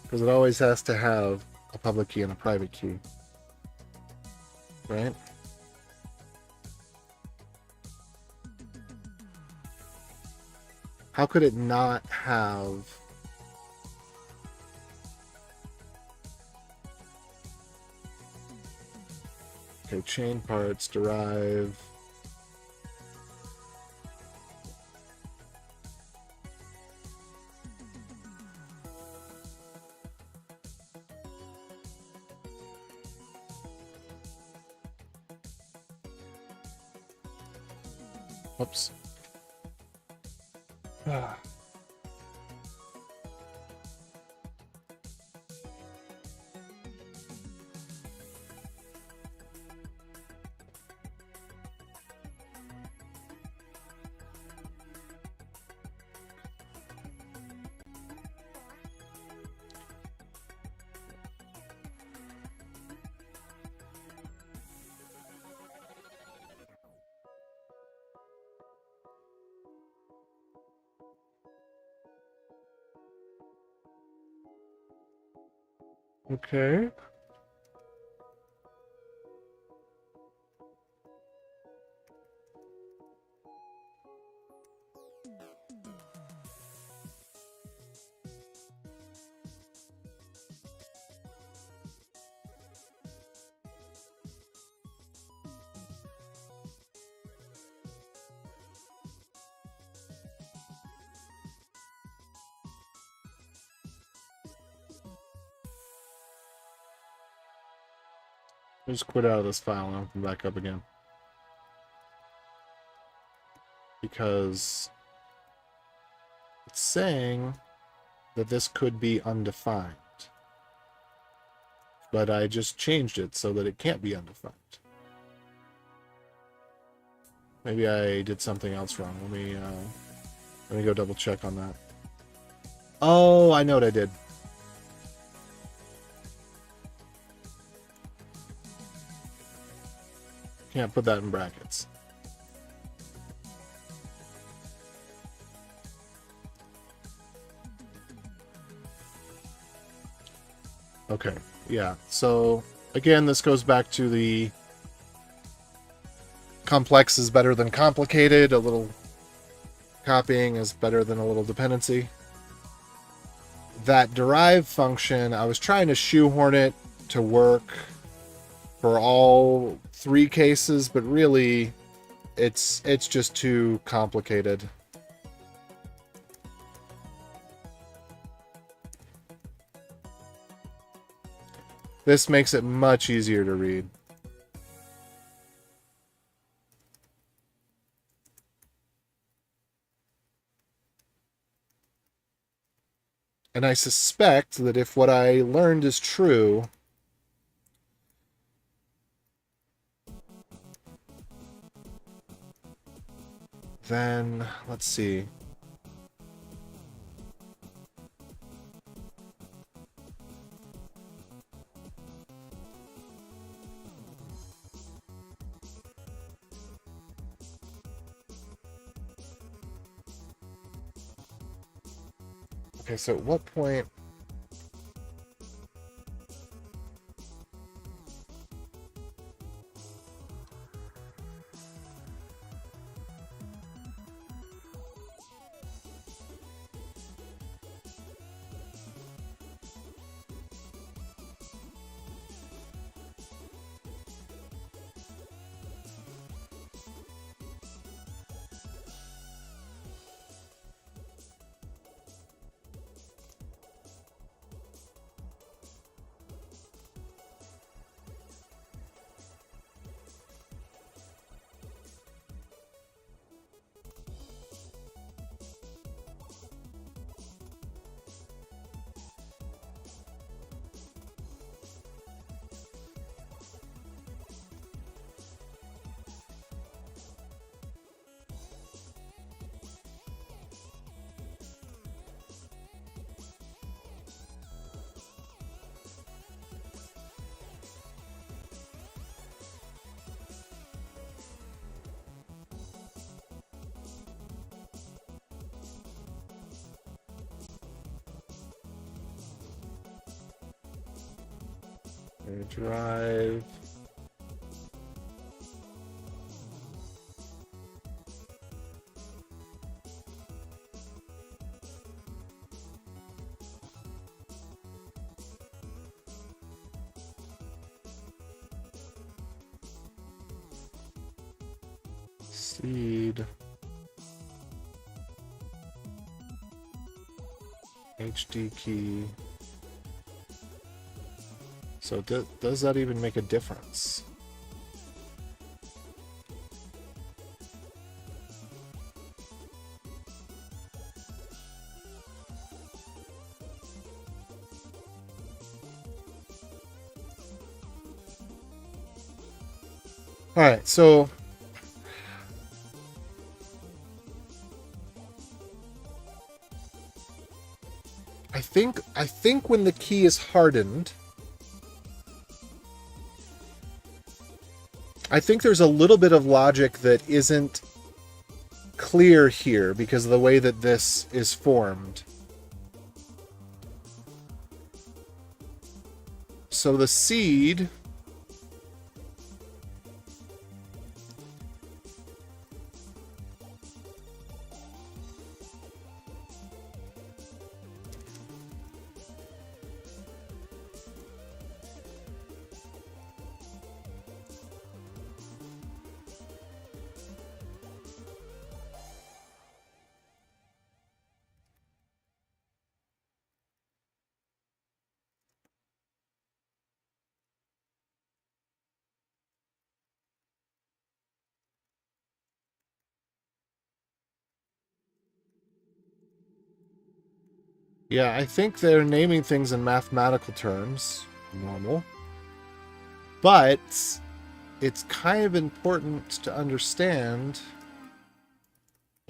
Because it always has to have a public key and a private key. Right? How could it not have... Okay, chain parts, derive... Oops. Ah. Okay. Just quit out of this file and I'll come back up again. Because it's saying that this could be undefined. But I just changed it so that it can't be undefined. Maybe I did something else wrong. Let me go double check on that. Oh, I know what I did. Can't put that in brackets. Okay, yeah. So, again, this goes back to the complex is better than complicated. A little copying is better than a little dependency. That derive function, I was trying to shoehorn it to work for all three cases, but really it's just too complicated. This makes it much easier to read. And I suspect that if what I learned is true, then let's see. Okay, so at what point... Drive. Seed. HD key. So does that even make a difference? All right, so I think when the key is hardened, I think there's a little bit of logic that isn't clear here because of the way that this is formed. So the seed yeah, I think they're naming things in mathematical terms. Normal. But it's kind of important to understand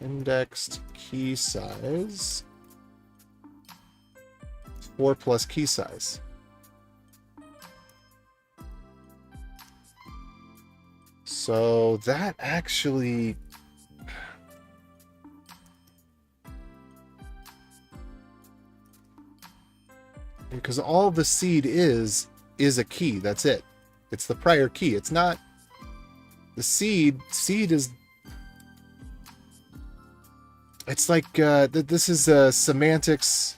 indexed key size. 4 plus key size. So that actually... Because all the seed is a key. That's it. It's the prior key. It's not... The seed is... It's like, this is a semantics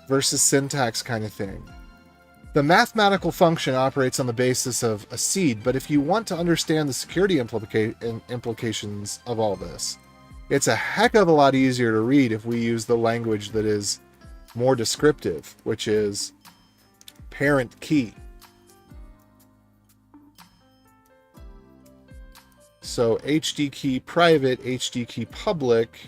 versus syntax kind of thing. The mathematical function operates on the basis of a seed, but if you want to understand the security implications of all this, it's a heck of a lot easier to read if we use the language that is more descriptive, which is parent key. So HD key private, HD key public.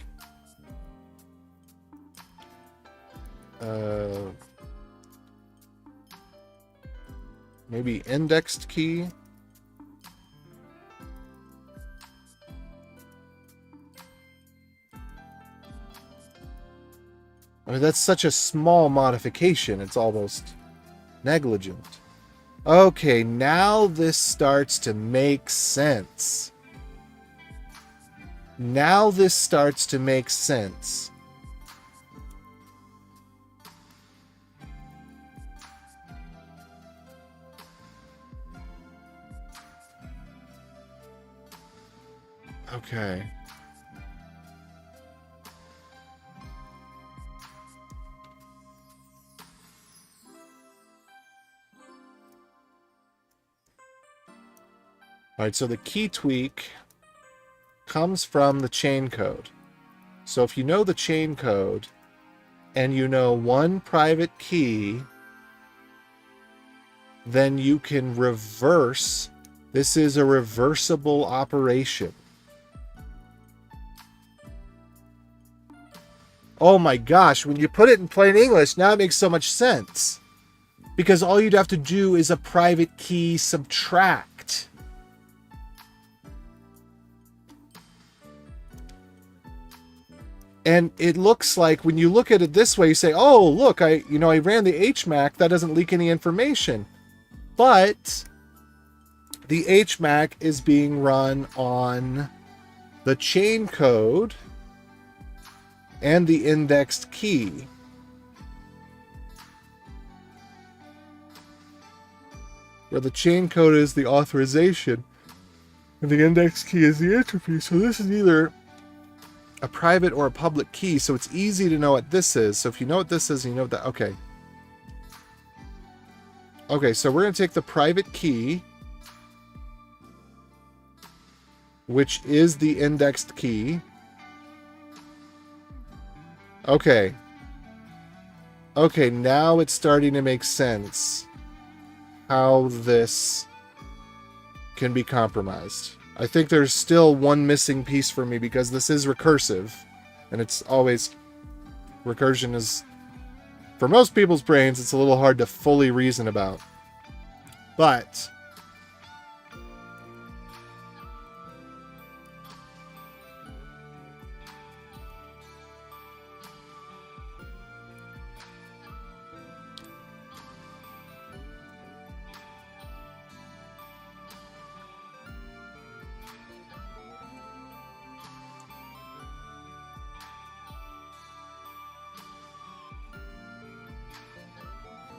Maybe indexed key. I mean, that's such a small modification, it's almost negligent. Okay, now this starts to make sense. Now this starts to make sense. Okay. All right, so the key tweak comes from the chain code. So if you know the chain code and you know one private key, then you can reverse. This is a reversible operation. Oh my gosh, when you put it in plain English, now it makes so much sense. Because all you'd have to do is a private key subtract. And it looks like when you look at it this way, you say, oh, look, I ran the HMAC, that doesn't leak any information. But the HMAC is being run on the chain code and the indexed key. where the chain code is the authorization and the index key is the entropy. So this is either a private or a public key, so it's easy to know what this is. So if you know what this is, and you know what that... Okay. Okay, so we're going to take the private key, which is the indexed key. Okay. Okay, now it's starting to make sense how this can be compromised. I think there's still one missing piece for me because this is recursive, and it's always... Recursion is... For most people's brains, it's a little hard to fully reason about. But...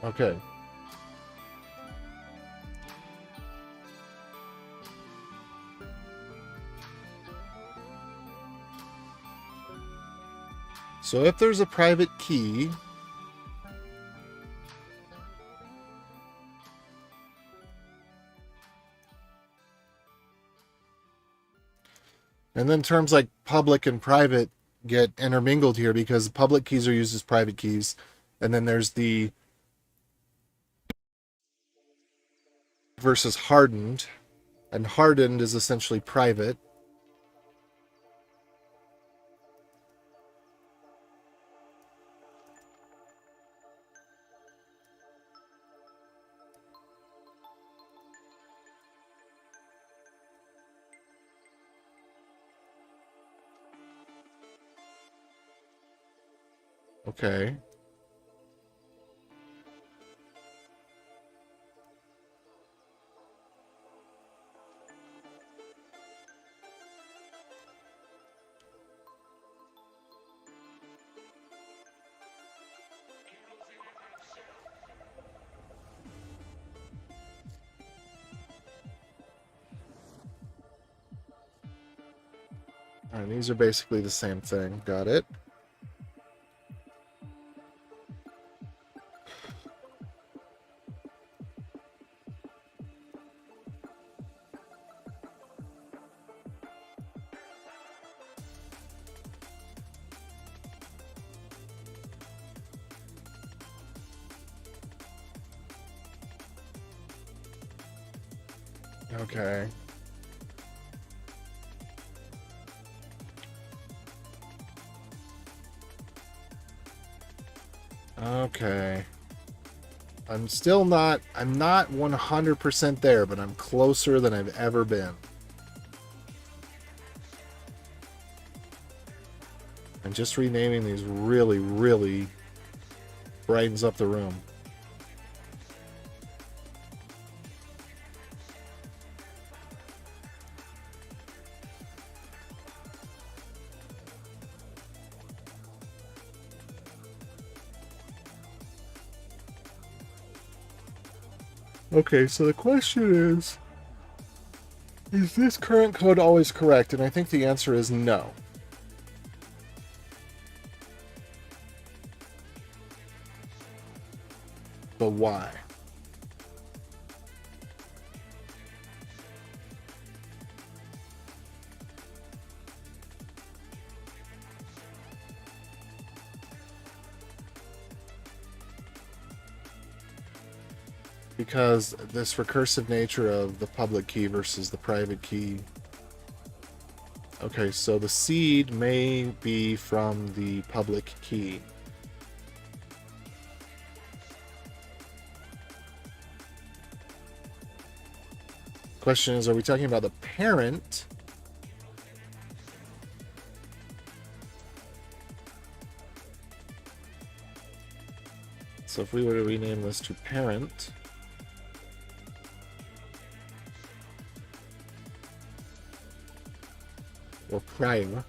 Okay. So if there's a private key, and then terms like public and private get intermingled here because public keys are used as private keys, and then there's the versus hardened, and hardened is essentially private. Okay. And these are basically the same thing. Got it. Okay. Okay. I'm not 100% there, but I'm closer than I've ever been. And just renaming these really, really brightens up the room. Okay, so the question is this current code always correct? And I think the answer is no. But why? Because this recursive nature of the public key versus the private key. Okay, so the seed may be from the public key. Question is, are we talking about the parent? So if we were to rename this to parent, or prior,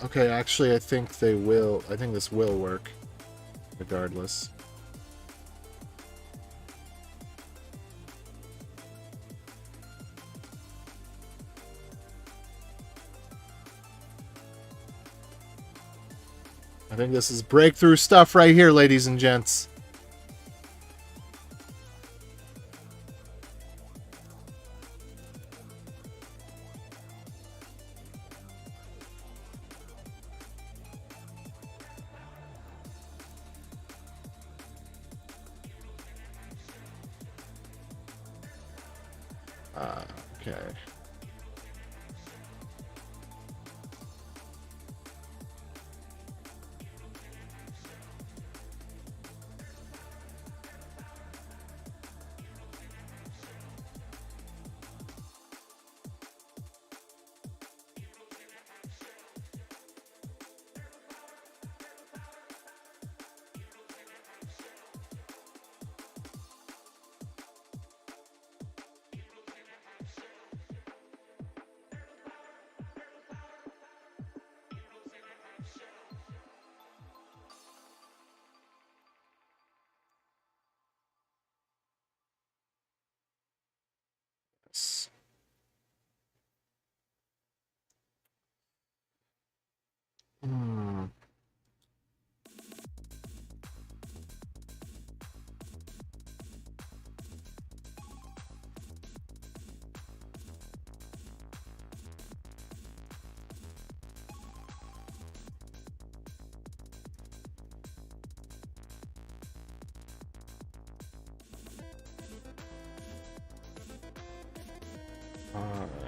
Okay, actually, I think they will. I think this will work, regardless. I think this is breakthrough stuff right here, ladies and gents. Okay. Hmm. Alright.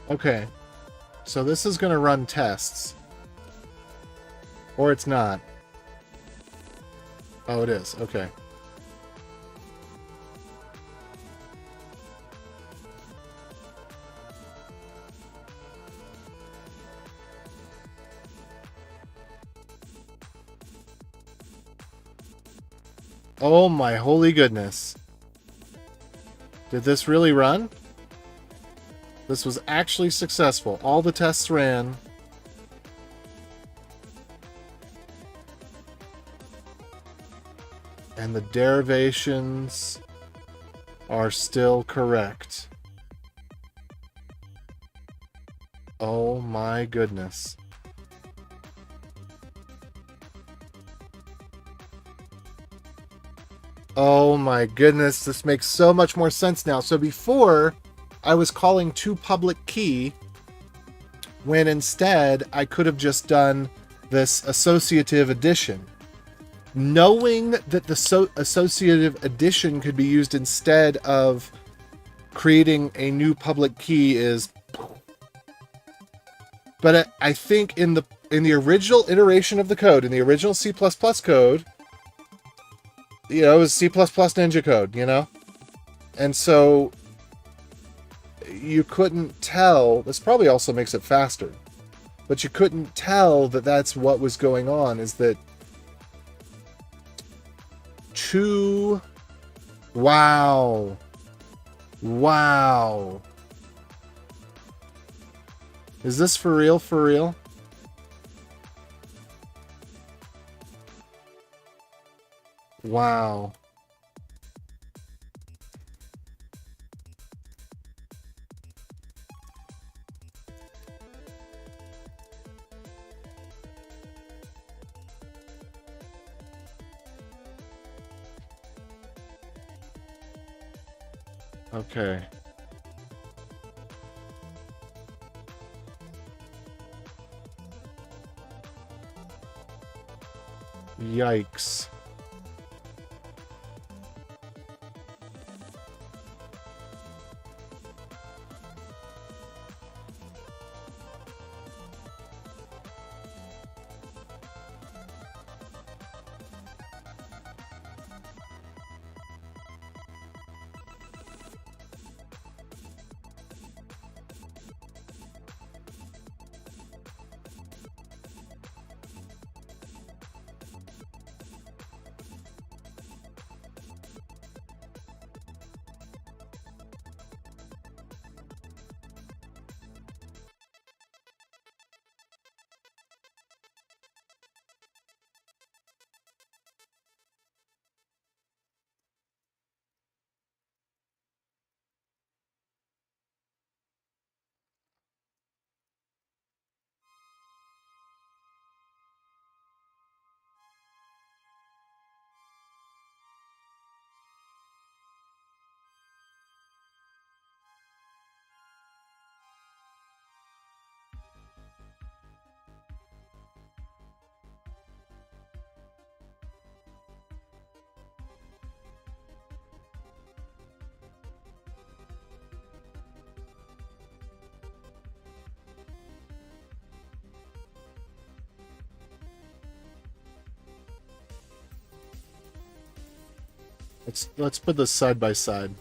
Okay. So this is going to run tests. Or it's not. Oh, it is. Okay. Oh my holy goodness. Did this really run? This was actually successful. All the tests ran. And the derivations are still correct. Oh my goodness. Oh my goodness, this makes so much more sense now. So before, I was calling to public key, when instead I could have just done this associative addition. Knowing that the associative addition could be used instead of creating a new public key is... But I think in the original iteration of the code, in the original C++ code, you know, it was C++ Ninja code, you know? And so you couldn't tell. This probably also makes it faster. but you couldn't tell that that's what was going on, is that two... Wow. Wow. Is this for real? For real? Wow. Okay. Yikes. Let's put this side by side.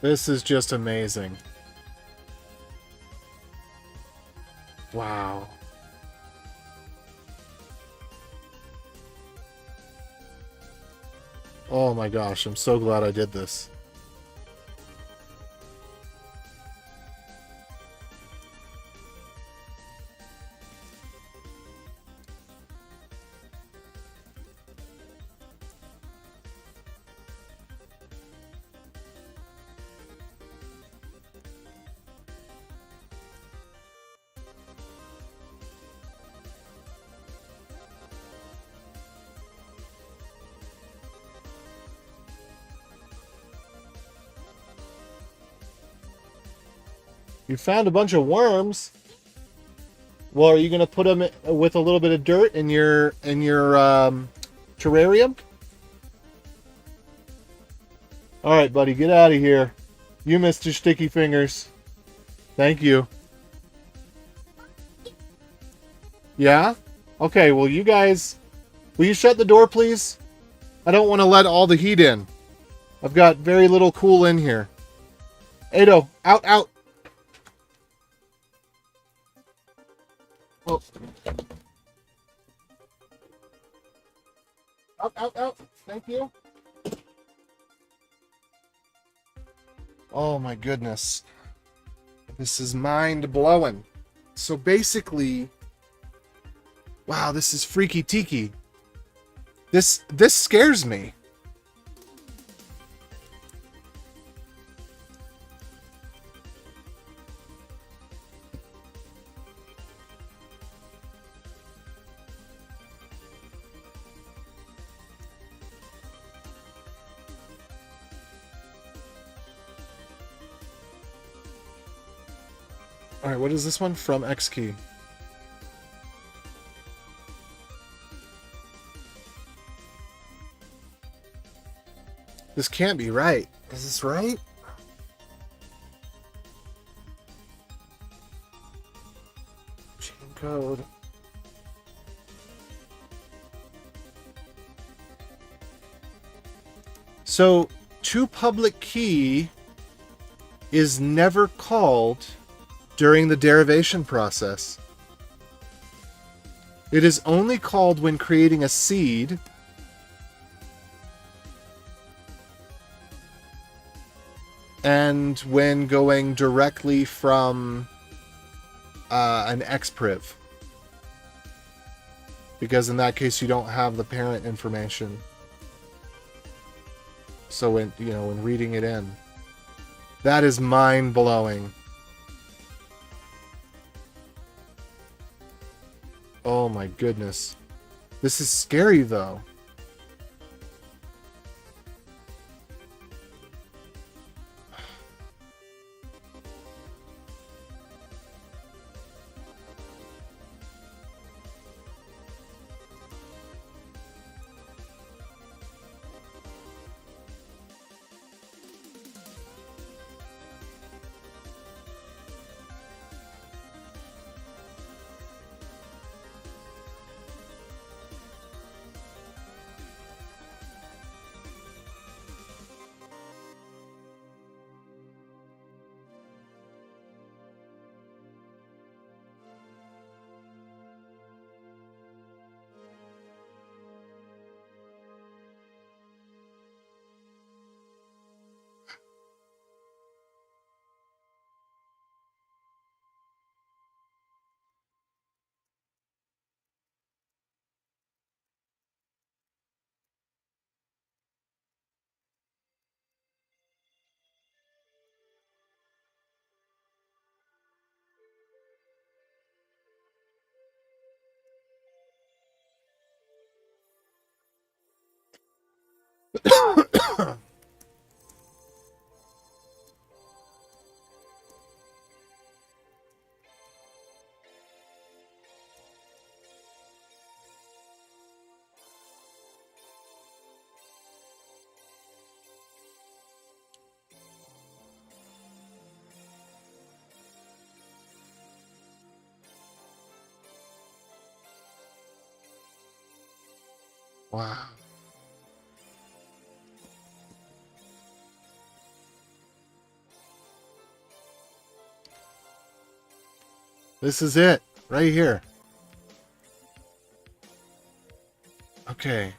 This is just amazing. Wow. Oh my gosh, I'm so glad I did this. You found a bunch of worms. Well, are you gonna put them with a little bit of dirt in your terrarium? All right, buddy, get out of here. You, Mr. Sticky Fingers. Thank you. Yeah? Okay, well, you guys... Will you shut the door, please? I don't want to let all the heat in. I've got very little cool in here. Ado, out, out. Oh. Out, out, out. Thank you. Oh my goodness. This is mind-blowing. So basically... Wow, this is freaky tiki. This scares me. Alright, what is this one? From X key. This can't be right. Is this right? Chain code. So, toPublic key is never called during the derivation process. It is only called when creating a seed and when going directly from an XPriv. Because in that case you don't have the parent information. So when when reading it in. That is mind-blowing. Oh my goodness. This is scary though. Wow. This is it, right here. Okay.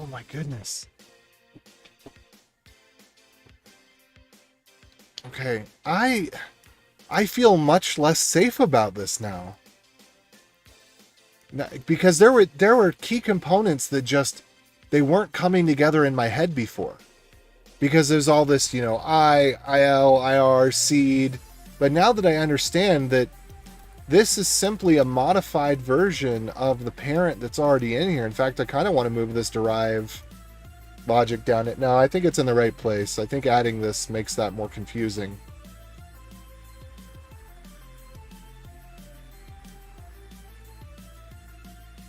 Oh my goodness. Okay, I feel much less safe about this now. Because there were key components that just they weren't coming together in my head before. Because there's all this, IL, IR, seed. But now that I understand that this is simply a modified version of the parent that's already in here. In fact, I kind of want to move this derive logic down it. No, I think it's in the right place. I think adding this makes that more confusing.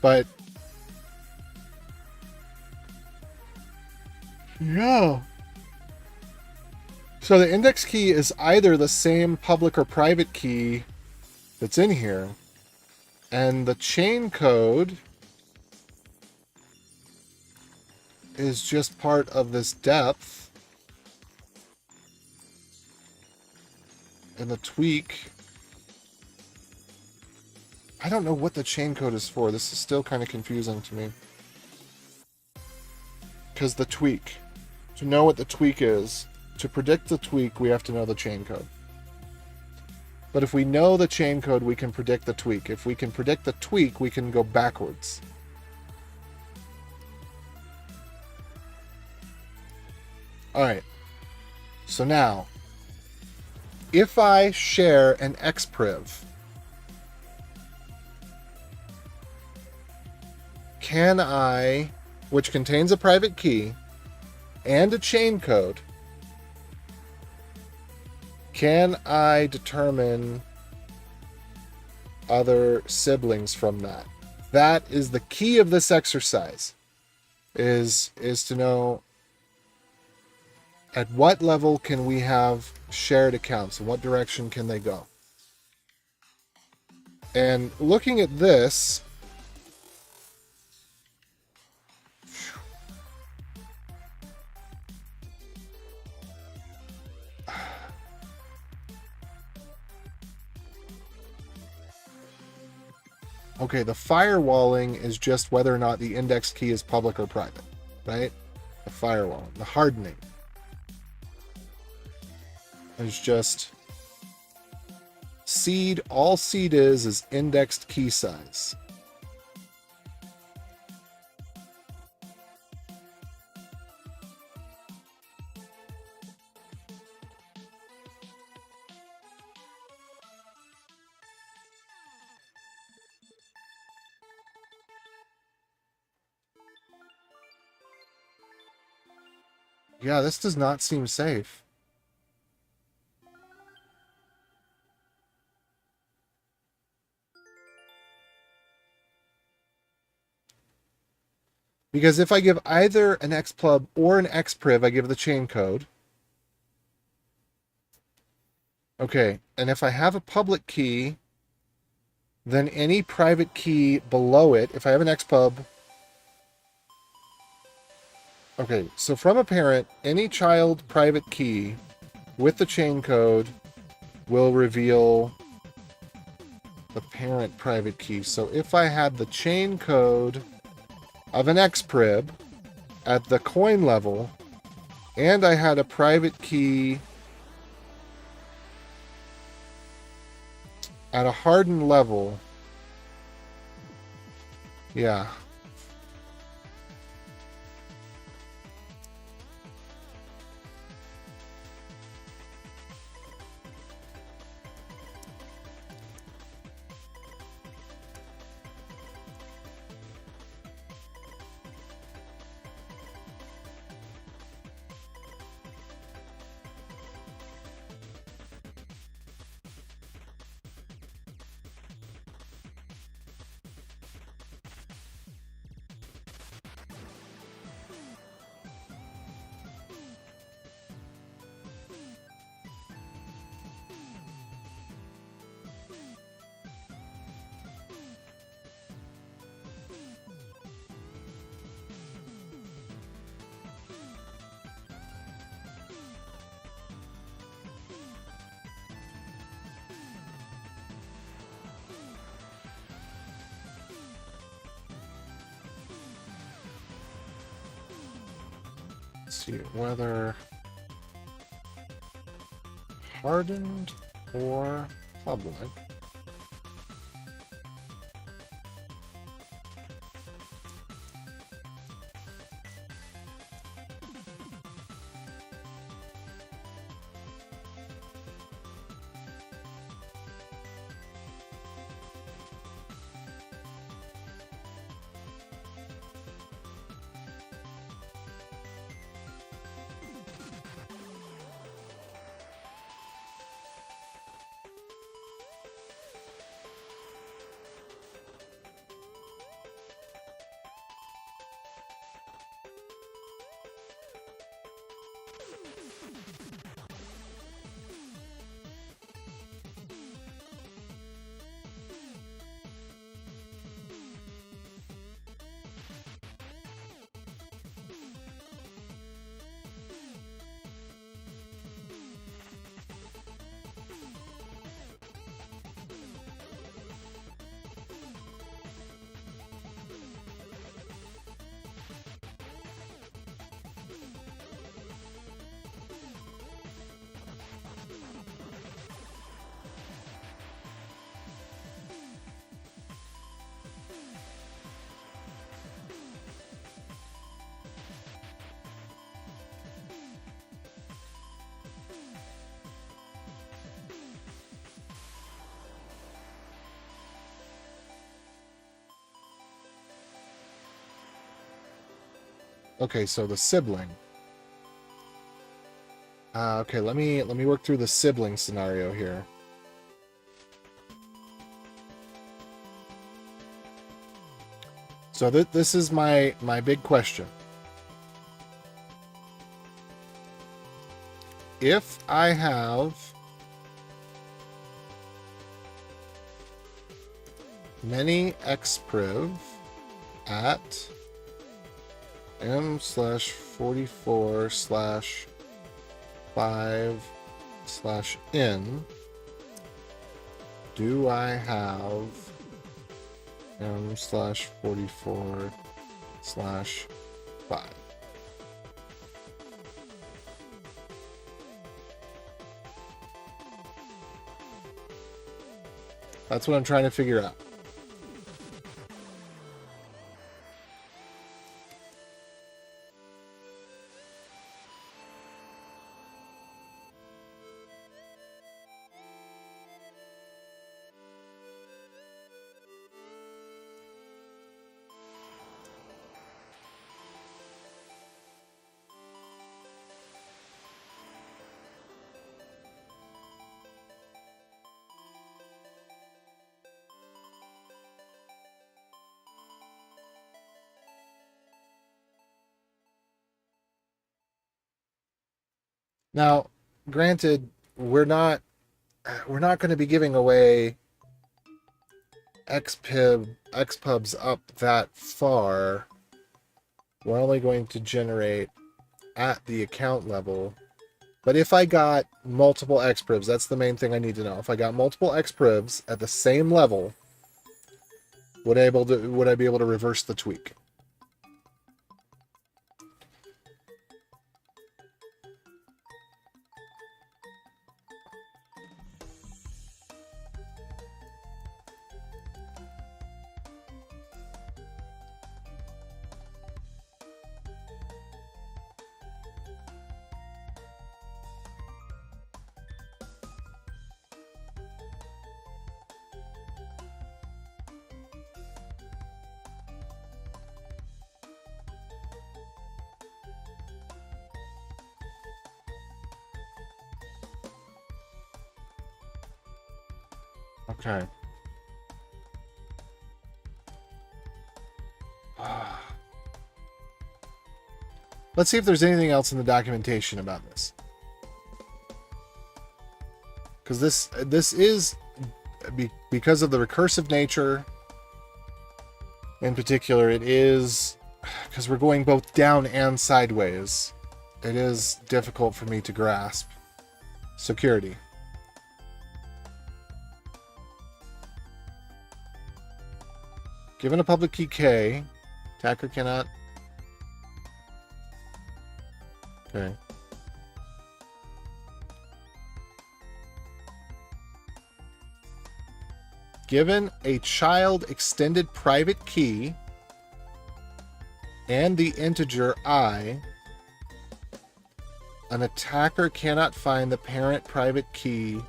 But yeah. So the index key is either the same public or private key that's in here, and the chain code is just part of this depth, and the tweak, I don't know what the chain code is for. This is still kind of confusing to me. Because the tweak, to know what the tweak is, to predict the tweak, we have to know the chain code. But if we know the chain code, we can predict the tweak. If we can predict the tweak, we can go backwards. Alright. So now, if I share an XPriv, can I, which contains a private key and a chain code, can I determine other siblings from that? That is the key of this exercise, is to know at what level can we have shared accounts, in what direction can they go. And looking at this, okay, the firewalling is just whether or not the index key is public or private, right? The firewalling, the hardening is just seed. All seed is indexed key size. Yeah, this does not seem safe. Because if I give either an XPub or an XPriv, I give the chain code. Okay, and if I have a public key, then any private key below it, if I have an XPub... Okay, so from a parent, any child private key with the chain code will reveal the parent private key. So if I had the chain code of an XPrib at the coin level, and I had a private key at a hardened level, yeah. Let's see whether hardened or public. Okay, so the sibling. Okay, let me work through the sibling scenario here. So this is my big question. If I have many xpriv at m/44/5/n, do I have m/44/5? That's what I'm trying to figure out. Now, granted, we're not going to be giving away XPubs up that far. We're only going to generate at the account level. But if I got multiple XPrivs, that's the main thing I need to know. If I got multiple XPrivs at the same level, would I be able to reverse the tweak? Okay. Let's see if there's anything else in the documentation about this. Because this is, because of the recursive nature, in particular, it is, because we're going both down and sideways, it is difficult for me to grasp. Security. Given a public key K, attacker cannot... Okay. Given a child extended private key and the integer I, an attacker cannot find the parent private key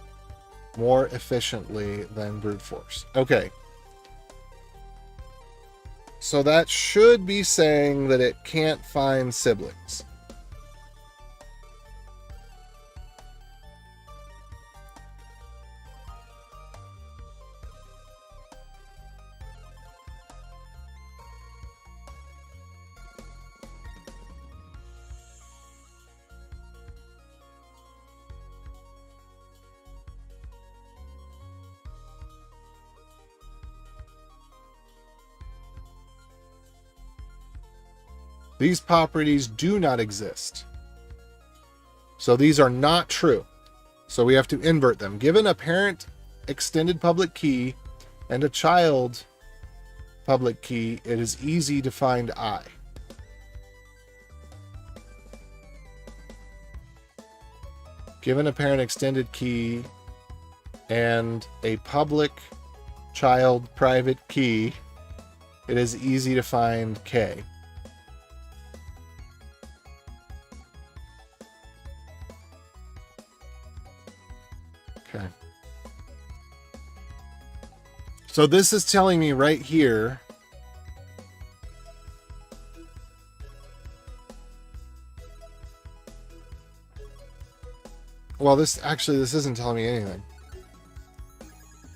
more efficiently than brute force. Okay. So that should be saying that it can't find siblings. These properties do not exist. So these are not true. So we have to invert them. Given a parent extended public key and a child public key, it is easy to find I. Given a parent extended key and a public child private key, it is easy to find K. Okay. So this is telling me right here well, this isn't telling me anything.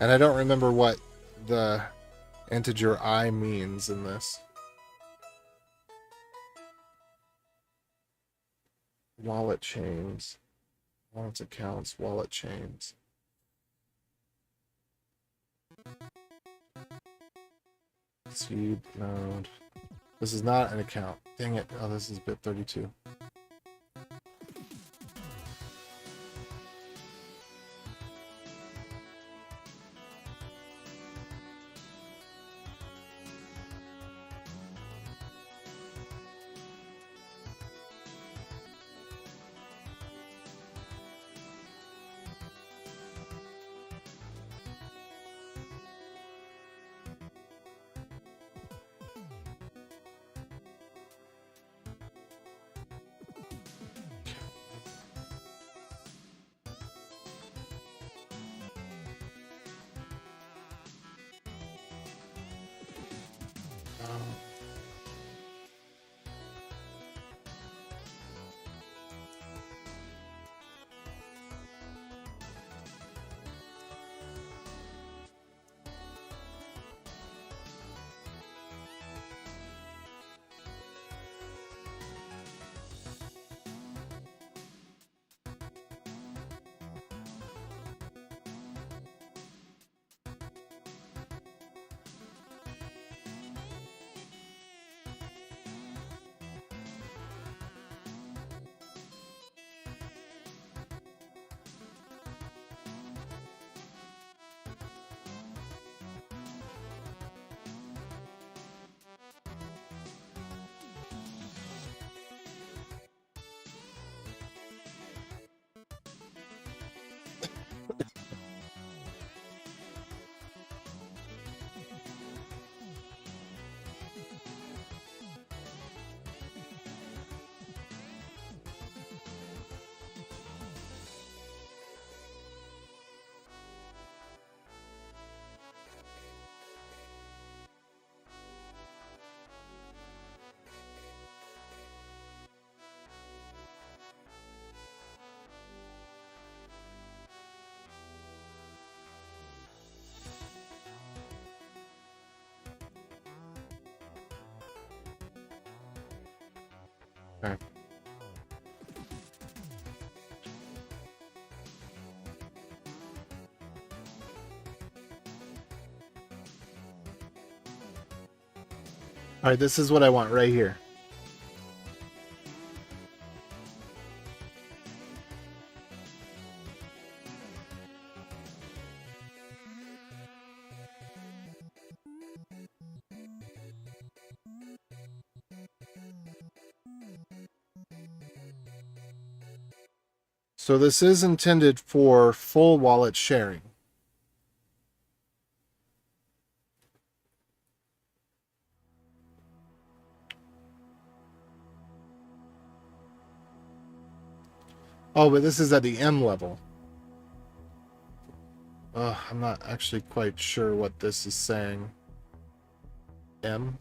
And I don't remember what the integer I means in this. Wallet chains. Wallets accounts, wallet chains. Seed node. This is not an account. Dang it. Oh, this is bit 32. Okay. All right, this is what I want right here. So this is intended for full wallet sharing. Oh, but this is at the M level. I'm not actually quite sure what this is saying. M?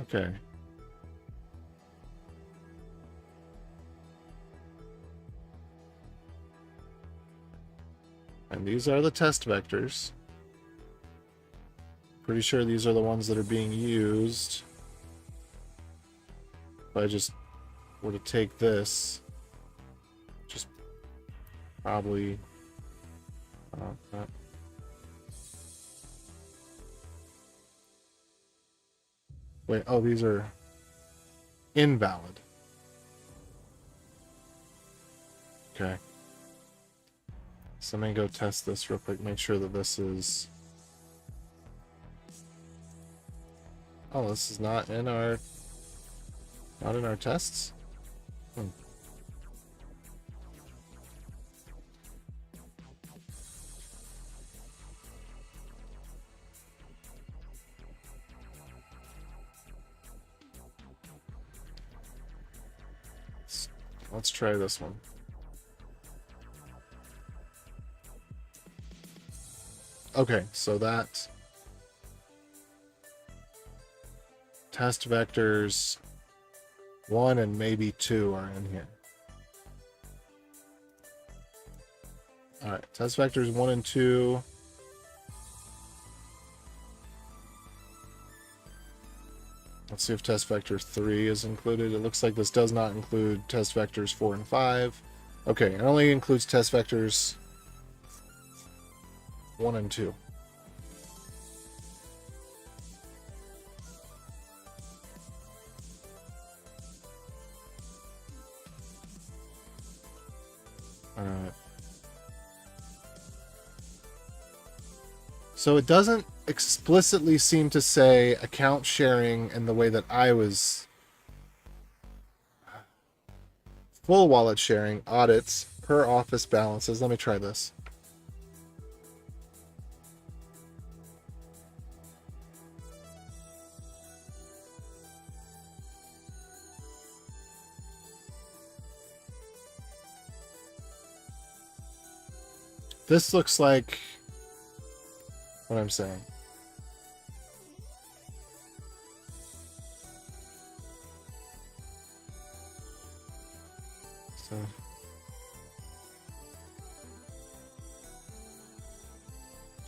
Okay. And these are the test vectors. Pretty sure these are the ones that are being used. If I just were to take this, just probably... that. Wait, oh, these are invalid. Okay. So let me go test this real quick, make sure that this is... Oh, this is not in our tests? Hmm. Let's try this one. Okay, so that test vectors 1 and maybe 2 are in here. Alright, test vectors 1 and 2. Let's see if test vector 3 is included. It looks like this does not include test vectors 4 and 5. Okay, it only includes test vectors 1 and 2. Alright. So it doesn't explicitly seem to say account sharing in the way that I was. Full wallet sharing, audits, per office balances. Let me try this. This looks like what I'm saying. So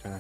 okay.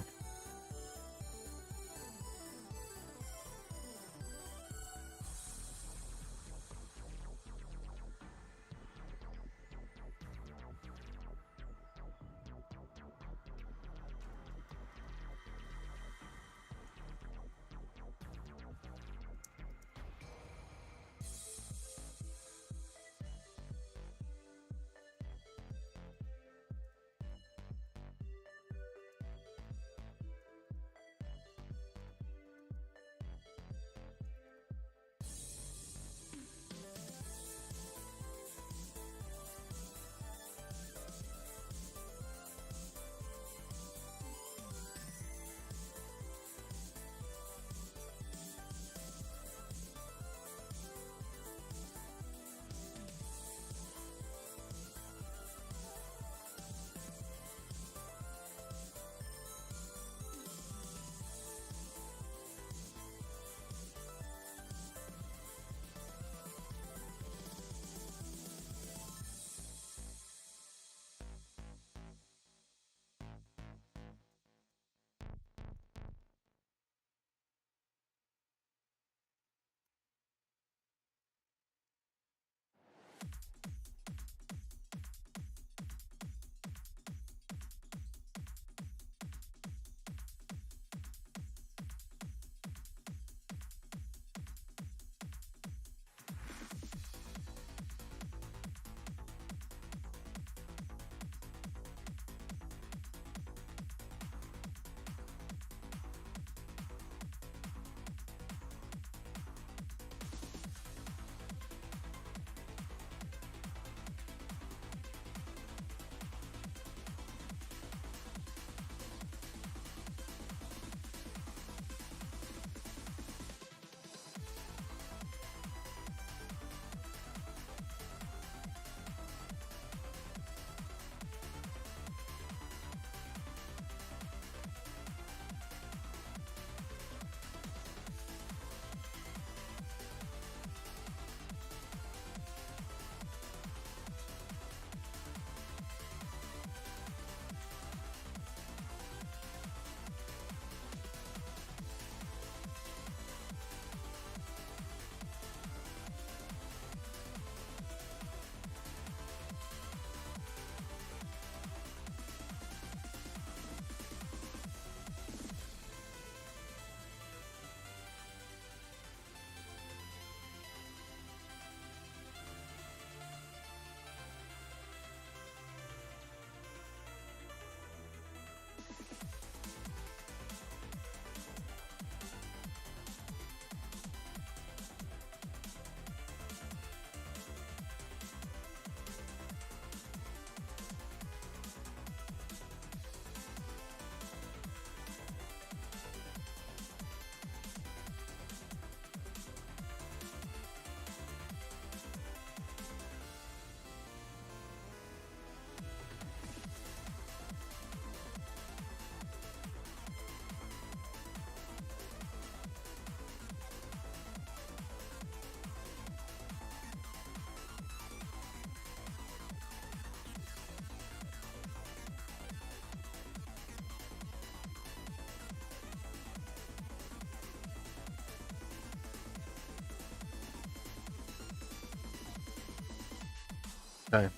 Okay.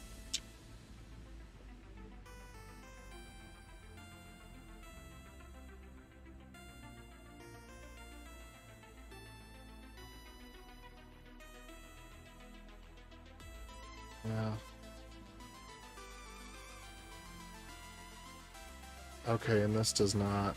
Yeah. Okay, and this does not.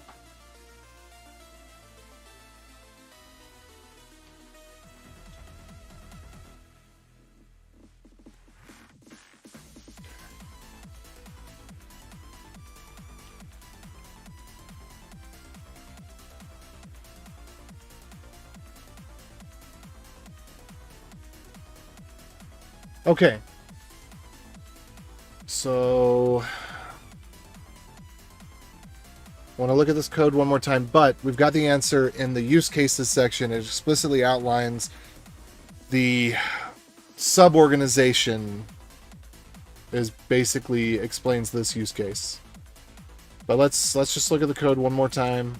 Okay. So want to look at this code one more time, but we've got the answer in the use cases section. It explicitly outlines the sub-organization is basically explains this use case. But let's just look at the code one more time.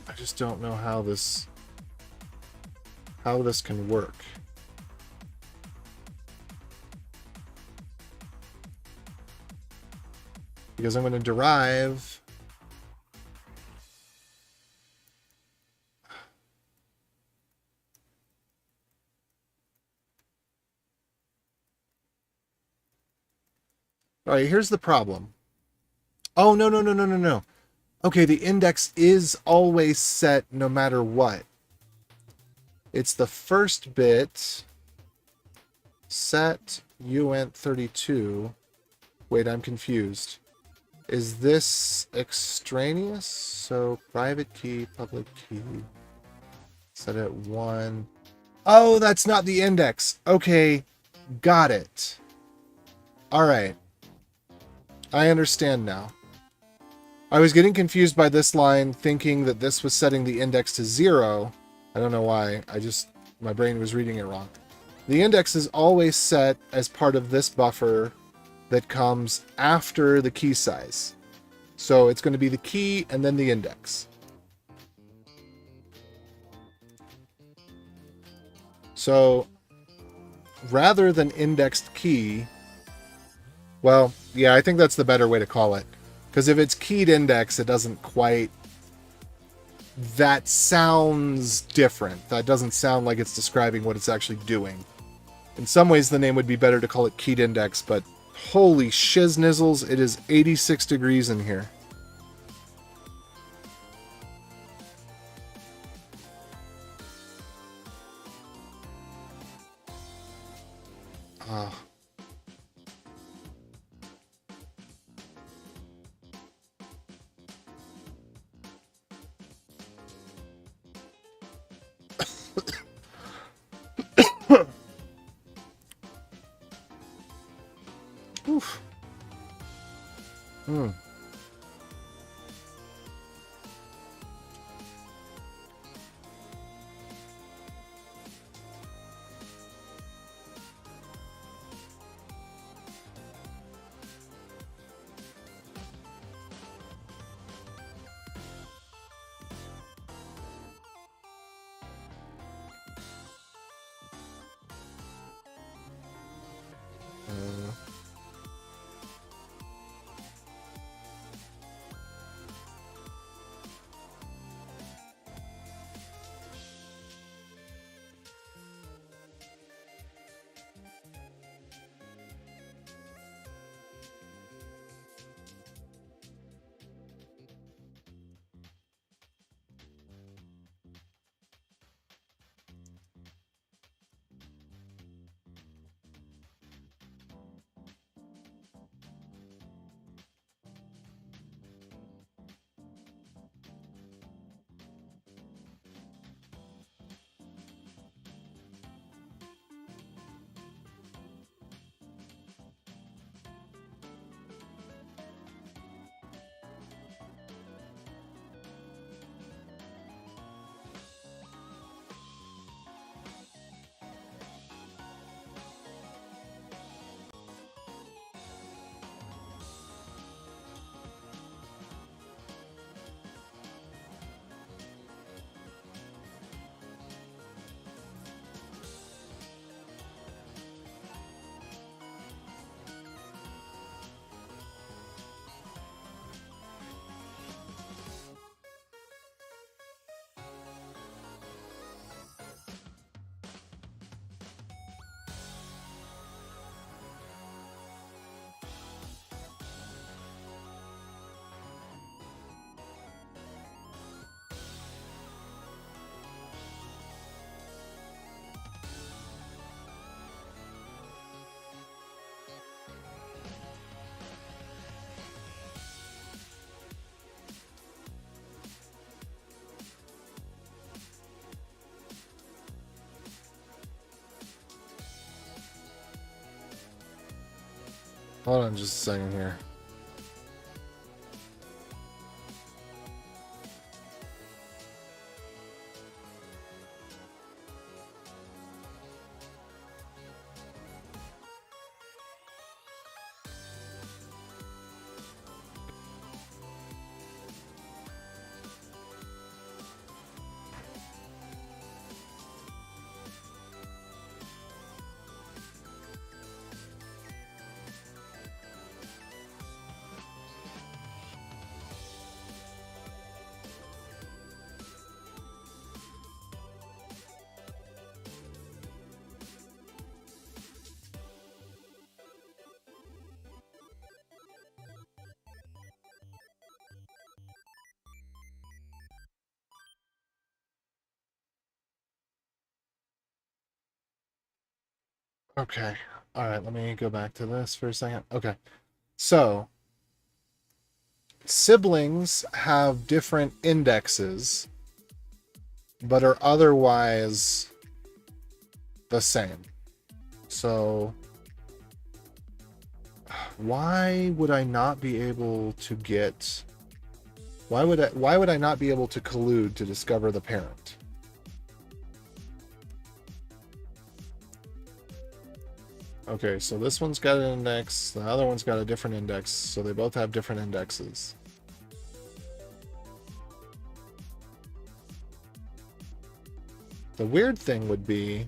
I just don't know how this can work. Because I'm going to derive all right, here's the problem. Oh, no. Okay, the index is always set no matter what. It's the first bit set uint32. Wait, I'm confused. Is this extraneous? So private key, public key, set at 1. Oh, that's not the index. Okay, got it. All right. I understand now. I was getting confused by this line, thinking that this was setting the index to 0. I don't know why. My brain was reading it wrong. The index is always set as part of this buffer that comes after the key size. So it's going to be the key and then the index. So rather than indexed key, well, yeah, I think that's the better way to call it. Because if it's keyed index, it doesn't quite... That sounds different. That doesn't sound like it's describing what it's actually doing. In some ways, the name would be better to call it keyed index, but holy shiznizzles, it is 86 degrees in here. Oof. Hmm. Hold on just a second here. Okay. All right, let me go back to this for a second. Okay. So, siblings have different indexes, but are otherwise the same. So, why would I not be able to get... why would I not be able to collude to discover the parent? Okay, so this one's got an index, the other one's got a different index, so they both have different indexes. The weird thing would be...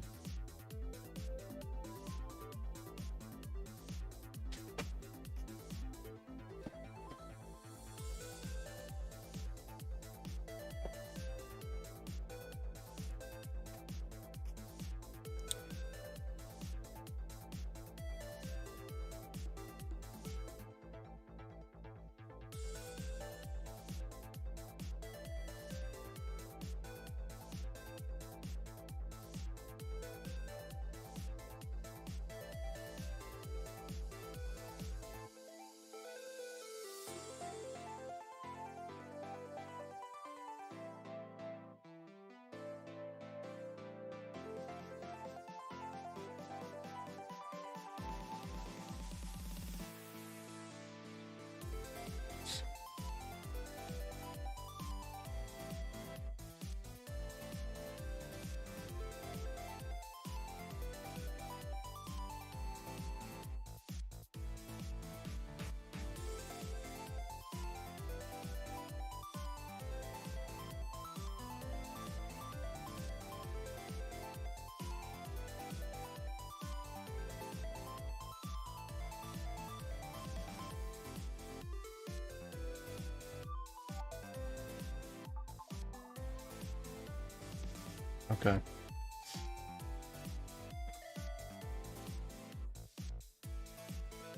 Okay.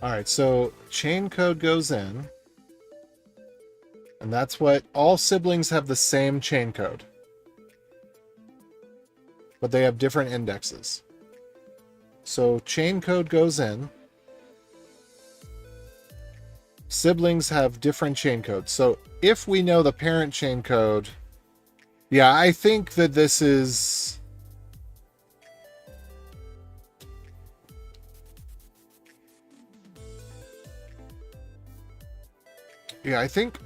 Alright, so chain code goes in, and that's what... all siblings have the same chain code, but they have different indexes. So chain code goes in, siblings have different chain codes. So if we know the parent chain code... yeah, I think that this is... yeah, I think...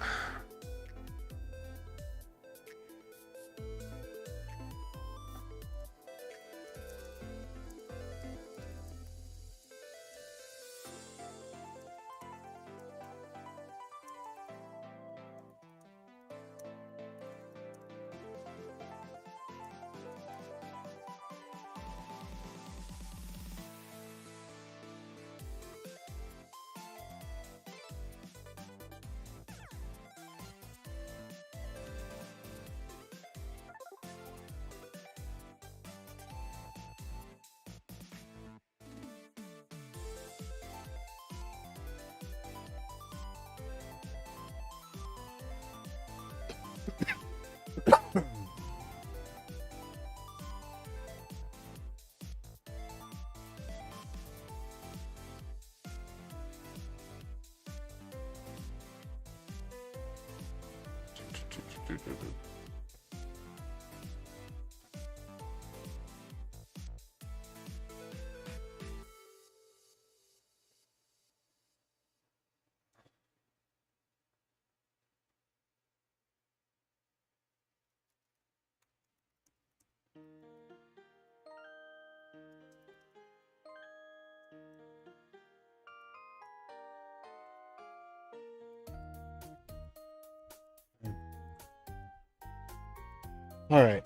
All right.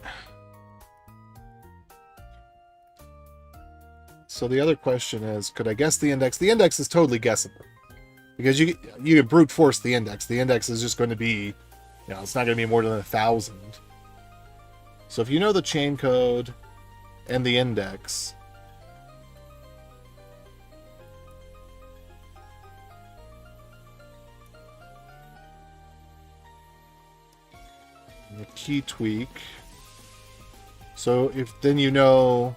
So the other question is, could I guess the index? The index is totally guessable because you brute force the index. The index is just going to be, it's not going to be more than 1,000. So if you know the chain code and the index, and the key tweak. So if then you know,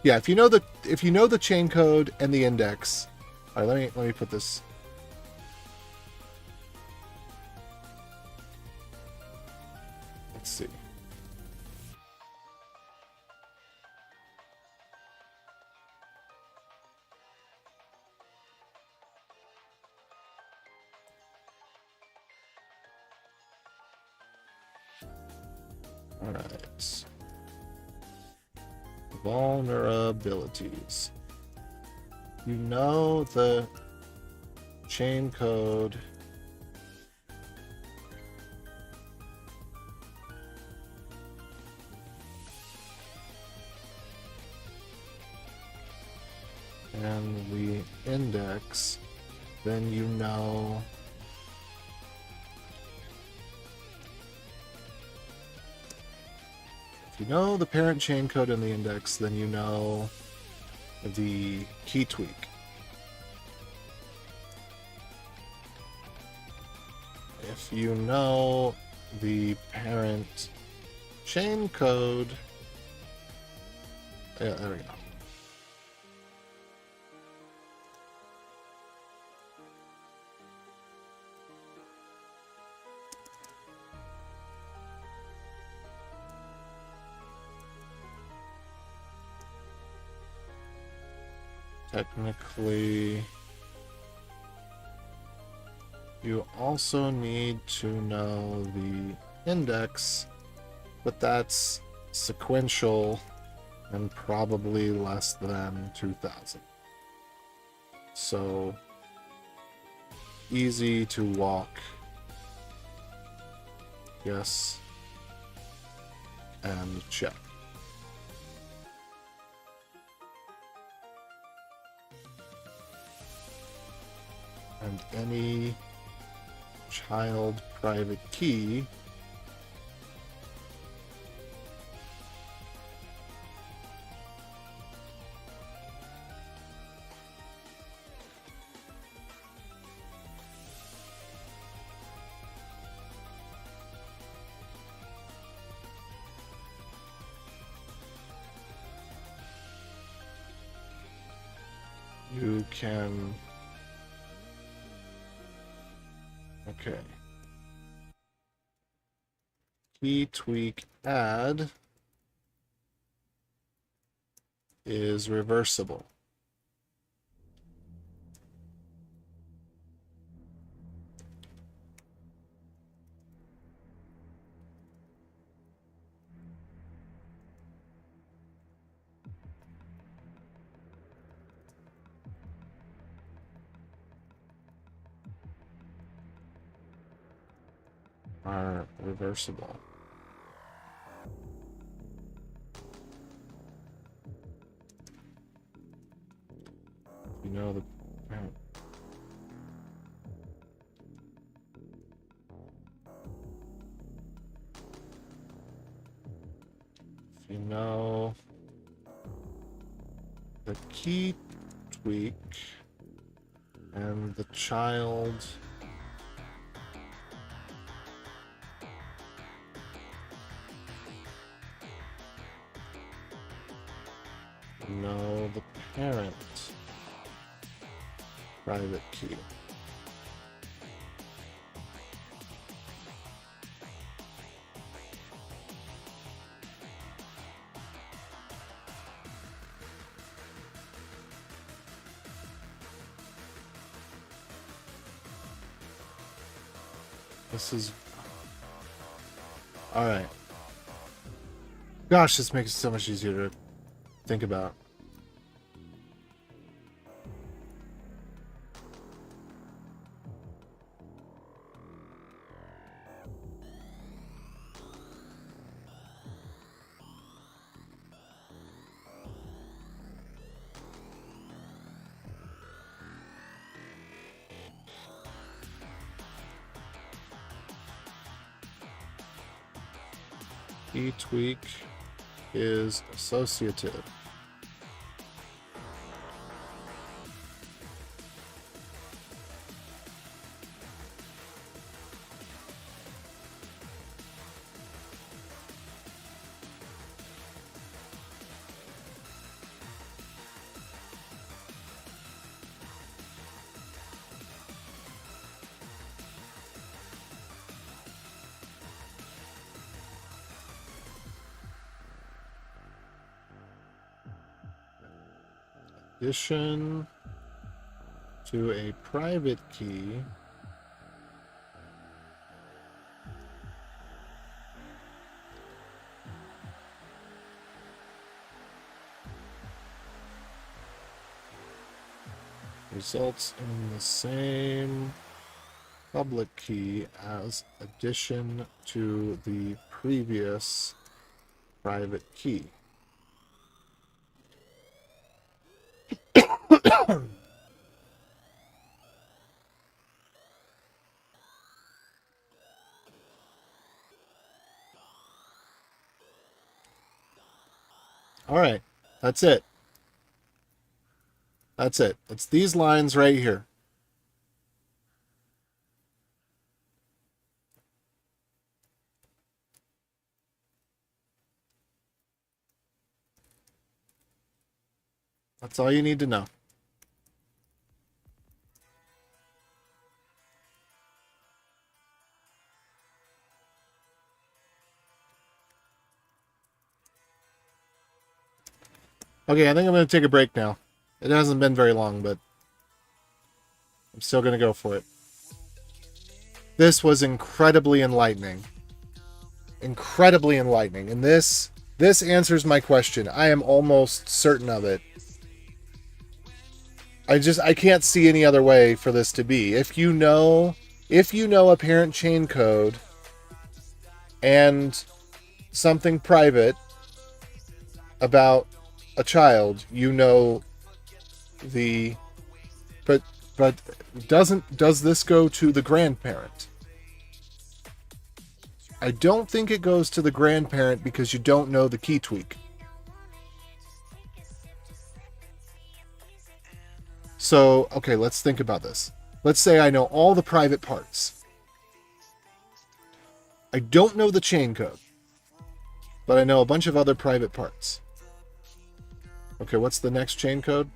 yeah, if you know the chain code and the index. All right, let me put this. Let's see. All right. Vulnerabilities. You know the chain code and the index, then you know if you know the parent chain code and the index, then you know the key tweak. If you know the parent chain code, yeah, there we go. Technically, you also need to know the index, but that's sequential and probably less than 2,000. So easy to walk. Yes. And check. And any child private key you can. Okay. Key tweak add is reversible. Are reversible. You know the if you know the key tweak and the child know the parent private key. This is all right. Gosh, this makes it so much easier to think about. Key tweak is associative. Addition to a private key results in the same public key as addition to the previous private key. All right, that's it. That's it. It's these lines right here. That's all you need to know. Okay, I think I'm going to take a break now. It hasn't been very long, but I'm still going to go for it. This was incredibly enlightening. Incredibly enlightening. And this answers my question. I am almost certain of it. I can't see any other way for this to be. If you know a parent chain code and something private about a child, you know the but does this go to the grandparent? I don't think it goes to the grandparent because you don't know the key tweak. So, okay, let's think about this. Let's say I know all the private parts. I don't know the chain code, but I know a bunch of other private parts. Okay, what's the next chain code?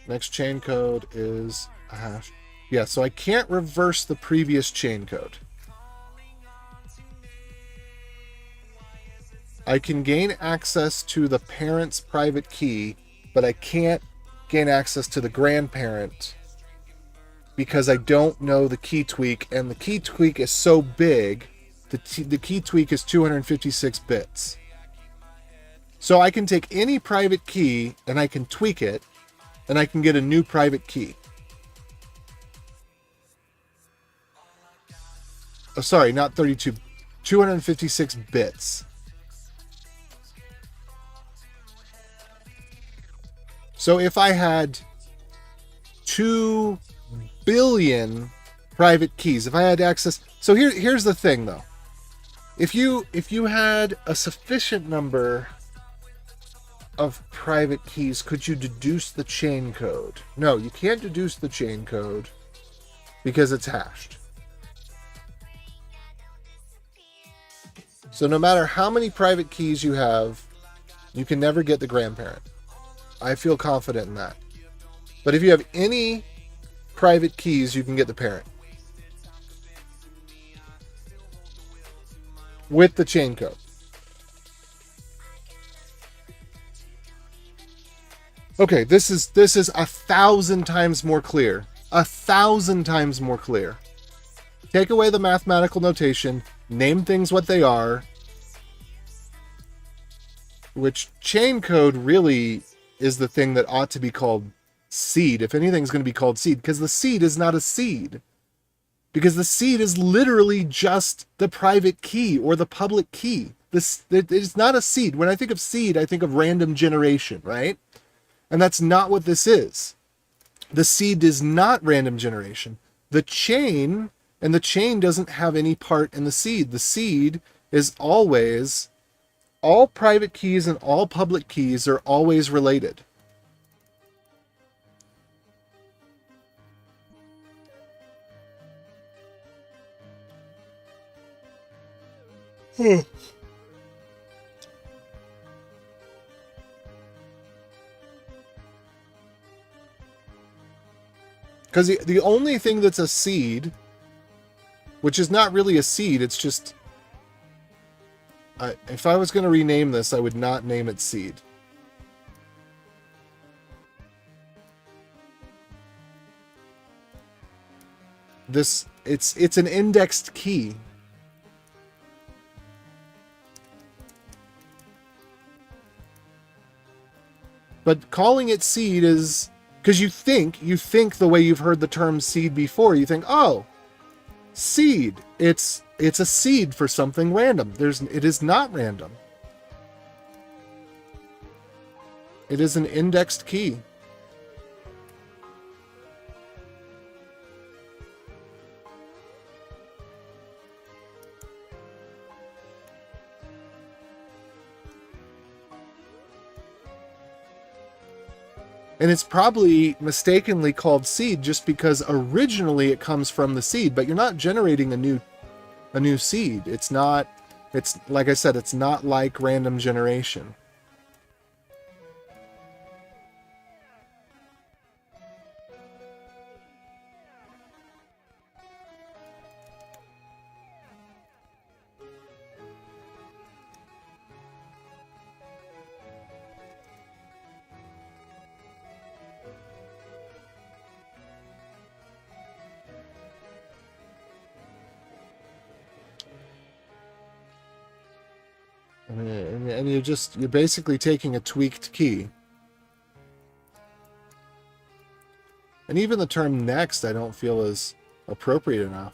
Next chain code is a hash. Yeah, so I can't reverse the previous chain code. I can gain access to the parent's private key, but I can't gain access to the grandparent because I don't know the key tweak, and the key tweak is so big, the key tweak is 256 bits. So I can take any private key and I can tweak it, and I can get a new private key. Oh, sorry, not 32, 256 bits. So if I had 2 billion private keys, if I had access, so here's the thing though. If you had a sufficient number of private keys, could you deduce the chain code? No, you can't deduce the chain code because it's hashed. So no matter how many private keys you have, you can never get the grandparent. I feel confident in that. But if you have any private keys, you can get the parent. With the chain code. Okay, this is 1,000 times more clear. 1,000 times more clear. Take away the mathematical notation, name things what they are, which chain code really is the thing that ought to be called seed. If anything's going to be called seed, because the seed is not a seed. Because the seed is literally just the private key or the public key. It's not a seed. When I think of seed, I think of random generation, right? And that's not what this is. The seed is not random generation. The chain doesn't have any part in the seed. The seed is always all private keys and all public keys are always related. Because the only thing that's a seed, which is not really a seed, it's just... if I was going to rename this, I would not name it seed. It's an indexed key. But calling it seed is... because you think the way you've heard the term seed before, you think, oh, seed. It's a seed for something random. It is not random. It is an indexed key. And it's probably mistakenly called seed just because originally it comes from the seed, but you're not generating a new seed. It's like I said, it's not like random generation. And you're basically taking a tweaked key. And even the term next I don't feel is appropriate enough.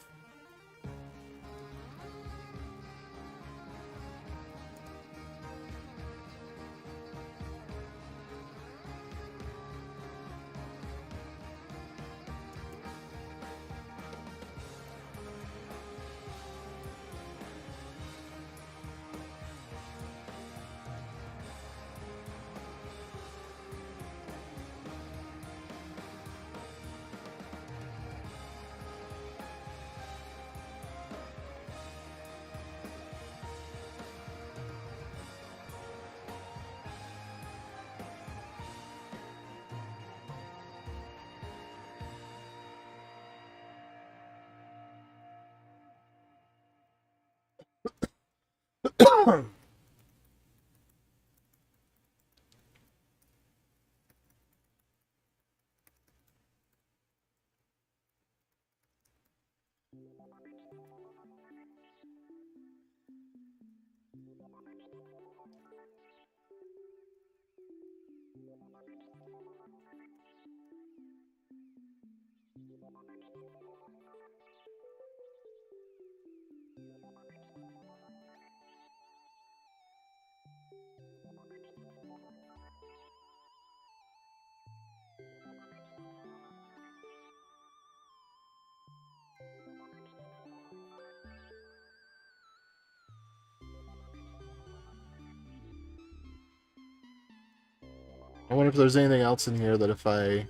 I wonder if there's anything else in here that if I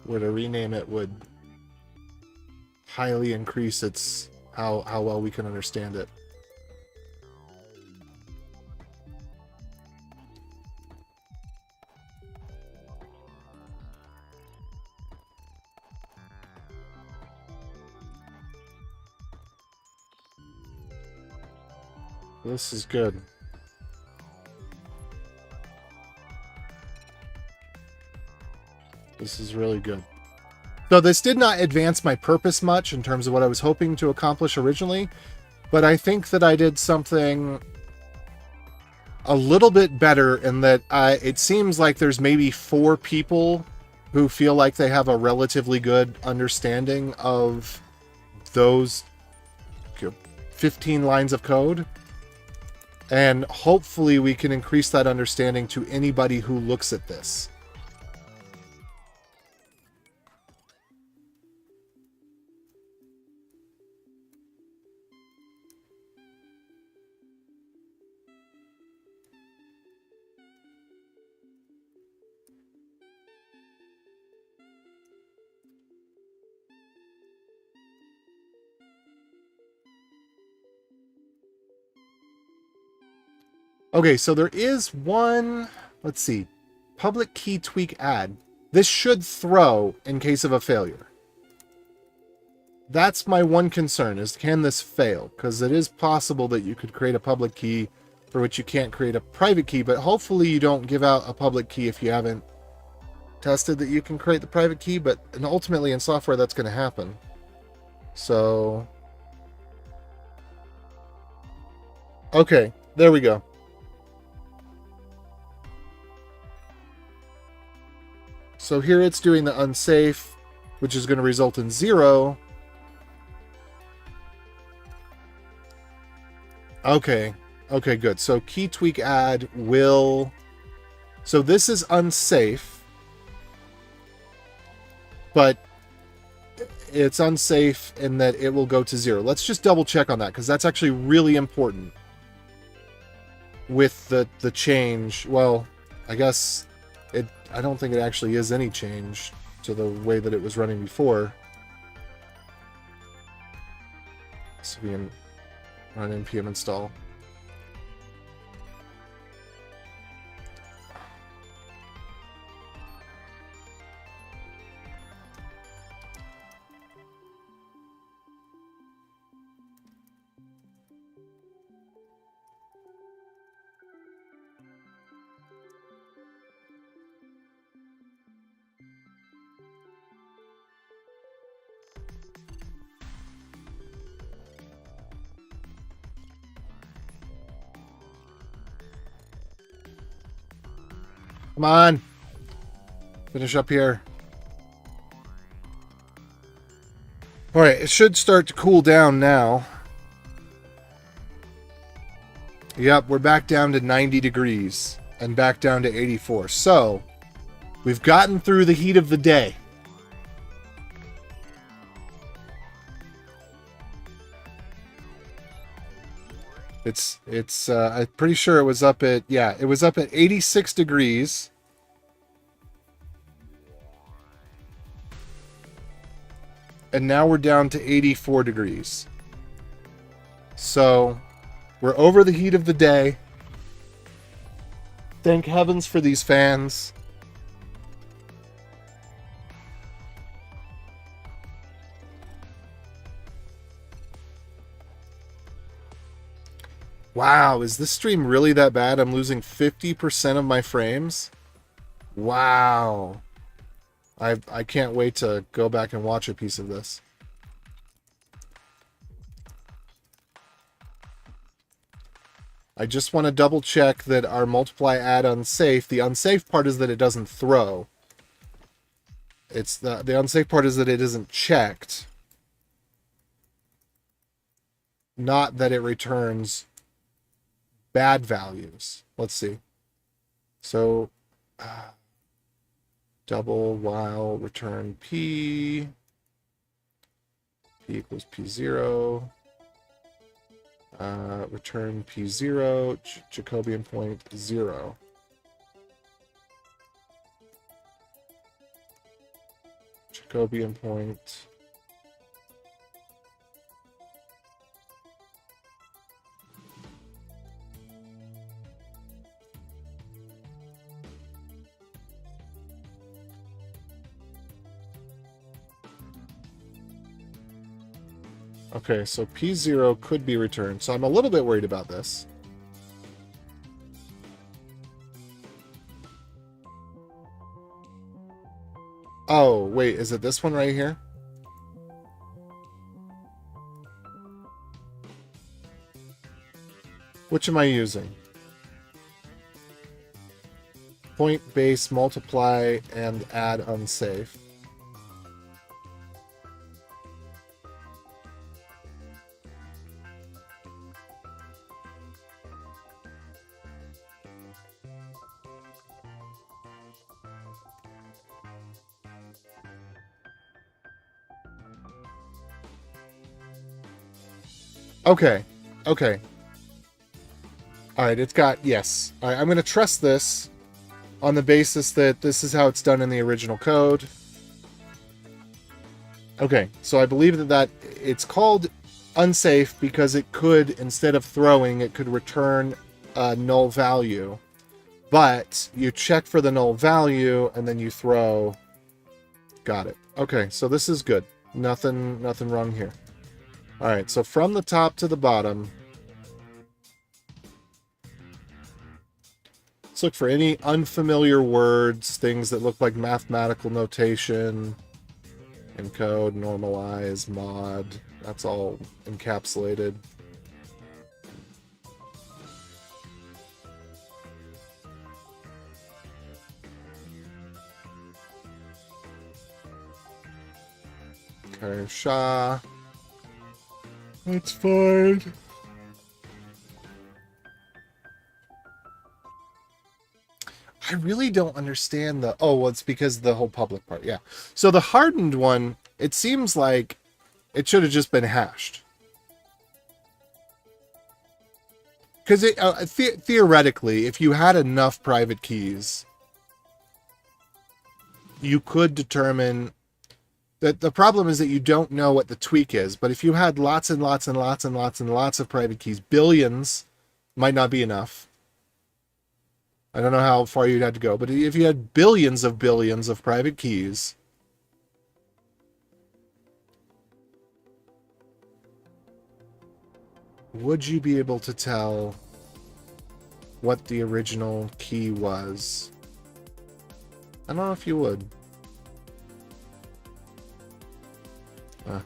were to rename it would highly increase its how well we can understand it. This is good. This is really good. So this did not advance my purpose much in terms of what I was hoping to accomplish originally, but I think that I did something a little bit better in that it seems like there's maybe 4 people who feel like they have a relatively good understanding of those 15 lines of code. And hopefully we can increase that understanding to anybody who looks at this. Okay, so there is one, let's see, public key tweak add. This should throw in case of a failure. That's my one concern, is can this fail? Because it is possible that you could create a public key for which you can't create a private key, but hopefully you don't give out a public key if you haven't tested that you can create the private key, and ultimately in software that's going to happen. So, okay, there we go. So here it's doing the unsafe, which is going to result in 0. Okay, good. So key tweak add will... So this is unsafe, but it's unsafe in that it will go to 0. Let's just double check on that, because that's actually really important with the change. Well, I guess I don't think it actually is any change to the way that it was running before. So we can run npm install. Come on. Finish up here. Alright, it should start to cool down now. Yep, we're back down to 90 degrees and back down to 84. So, we've gotten through the heat of the day. I'm pretty sure it was up at, it was up at 86 degrees. And now we're down to 84 degrees. So, we're over the heat of the day. Thank heavens for these fans. Wow, is this stream really that bad? I'm losing 50% of my frames? Wow. I can't wait to go back and watch a piece of this. I just want to double check that our multiply add unsafe. The unsafe part is that it doesn't throw. It's the unsafe part is that it isn't checked. Not that it returns bad values. Let's see. So, double while return p equals p0. Return p0, Jacobian point 0. Jacobian point. Okay, so P0 could be returned, so I'm a little bit worried about this. Oh, wait, is it this one right here? Which am I using? Point, base, multiply, and add unsafe. Okay. Okay. Alright, it's got... Yes. Alright, I'm going to trust this on the basis that this is how it's done in the original code. Okay, so I believe that it's called unsafe because it could, instead of throwing, it could return a null value, but you check for the null value and then you throw. Got it. Okay, so this is good. Nothing wrong here. All right, so from the top to the bottom, let's look for any unfamiliar words, things that look like mathematical notation, encode, normalize, mod. That's all encapsulated. Okay, Sha. That's fine. I really don't understand the... Oh, well, it's because of the whole public part, yeah. So the hardened one, it seems like it should have just been hashed. Because theoretically, if you had enough private keys, you could determine... that the problem is that you don't know what the tweak is, but if you had lots and lots and lots and lots and lots of private keys, billions might not be enough. I don't know how far you'd have to go, but if you had billions of private keys, would you be able to tell what the original key was? I don't know if you would. Okay.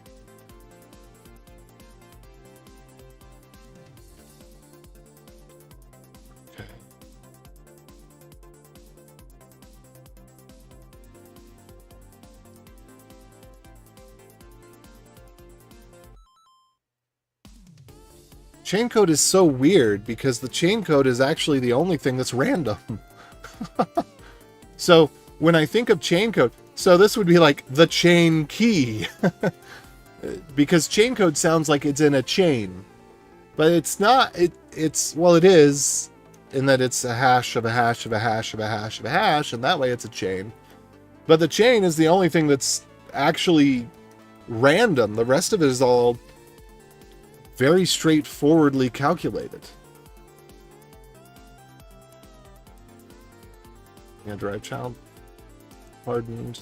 Chain code is so weird because the chain code is actually the only thing that's random. So when I think of chain code, so this would be like the chain key. Because chain code sounds like it's in a chain. But it's not. Well, it is in that it's a hash of a hash of a hash of a hash of a hash, and that way it's a chain. But the chain is the only thing that's actually random. The rest of it is all very straightforwardly calculated. Yeah, derived child. Hardened.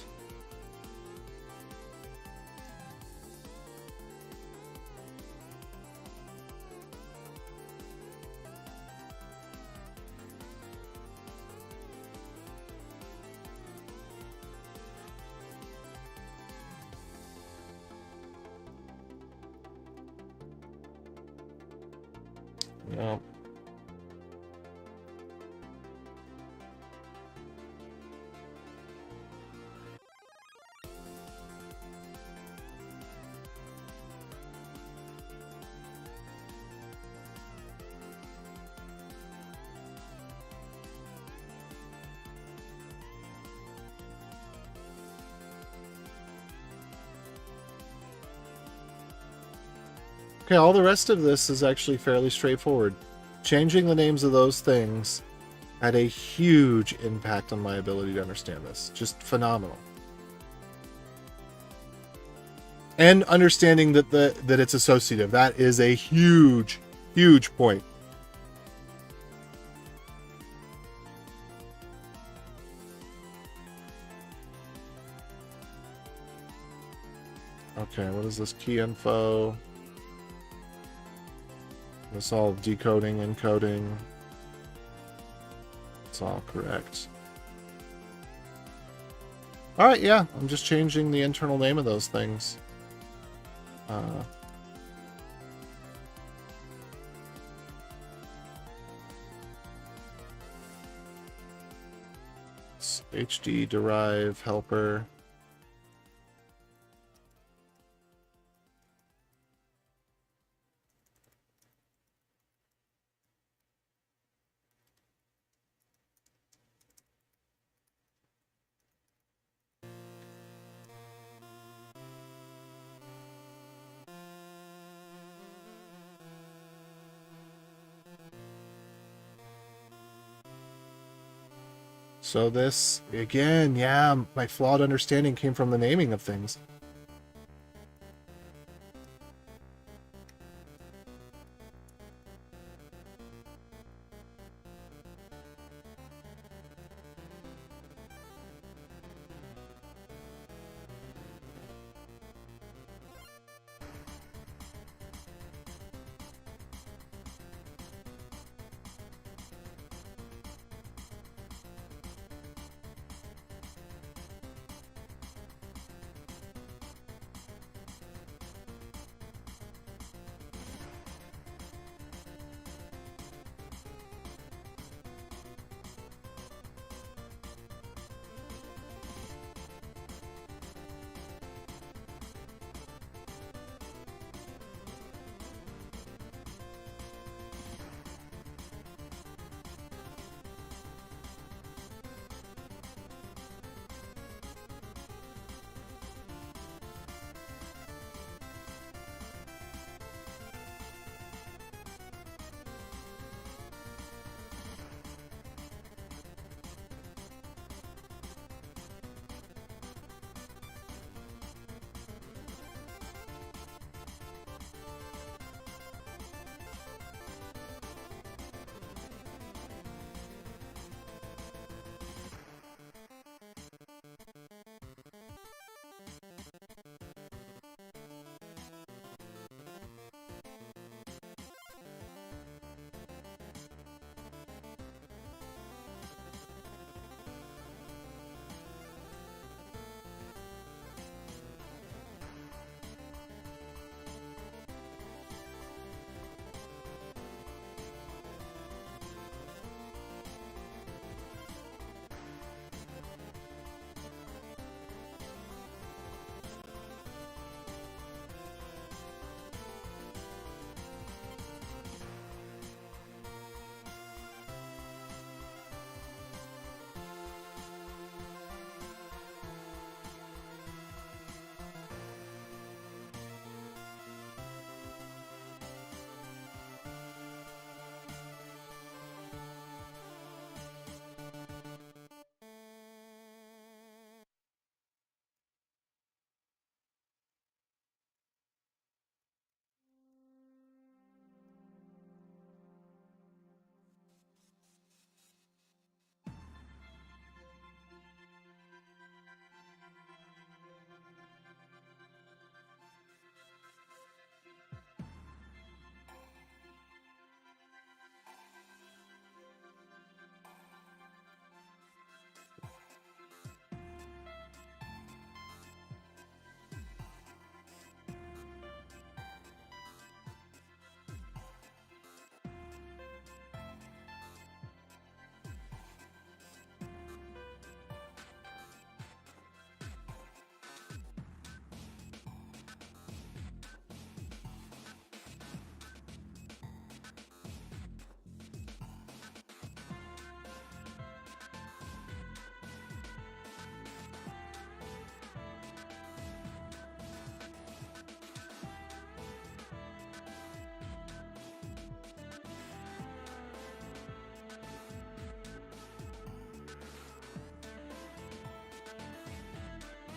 No. Okay, all the rest of this is actually fairly straightforward. Changing the names of those things had a huge impact on my ability to understand this. Just phenomenal. And understanding that that it's associative. That is a huge, huge point. Okay, what is this key info? It's all decoding, encoding. It's all correct. Alright, yeah. I'm just changing the internal name of those things. It's HD derive helper. So this, again, yeah, my flawed understanding came from the naming of things.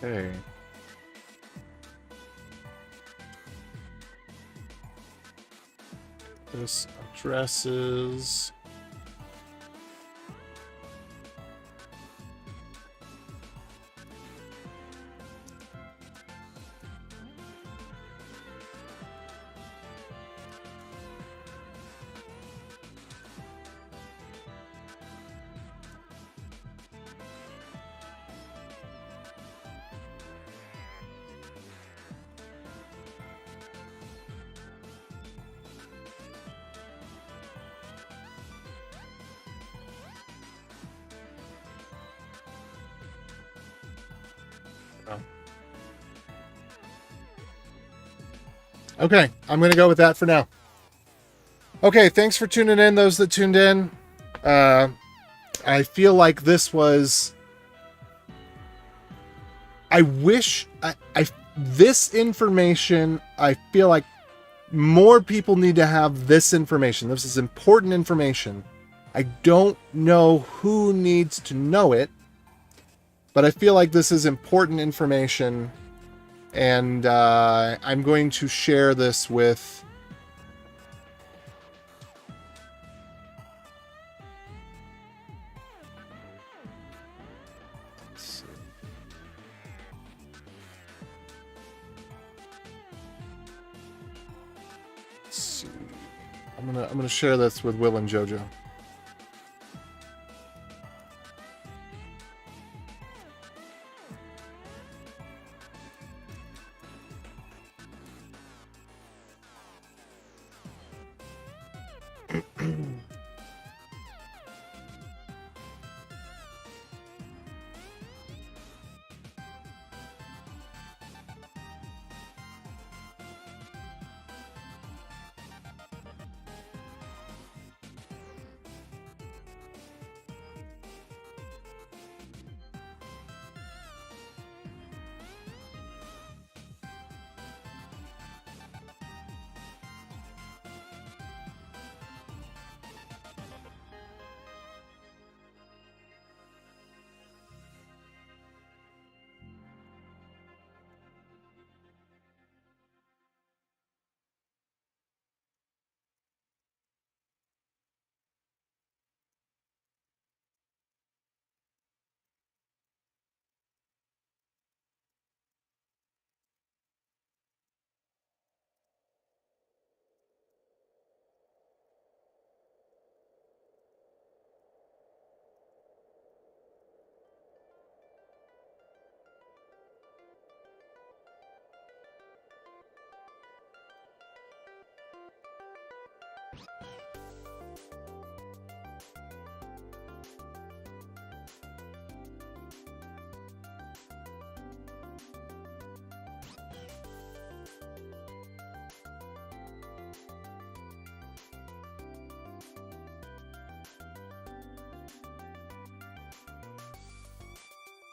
Okay. This addresses. Okay, I'm going to go with that for now. Okay, thanks for tuning in, those that tuned in. I feel like this was... I wish... this information, I feel like more people need to have this information. This is important information. I don't know who needs to know it, but I feel like this is important information, and I'm going to share this with... I'm gonna share this with Will and JoJo.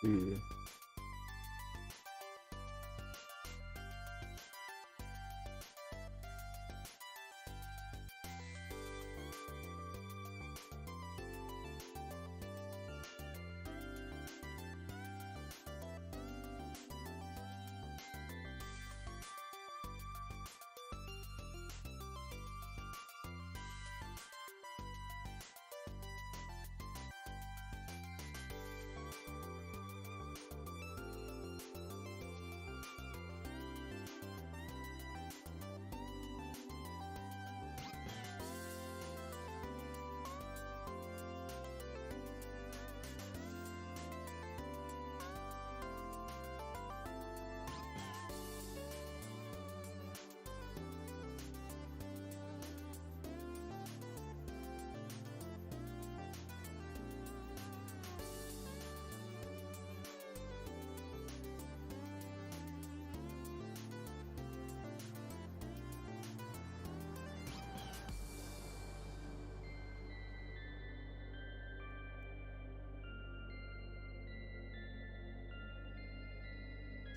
Hmm.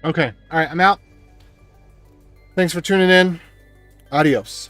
Okay. All right. I'm out. Thanks for tuning in. Adios.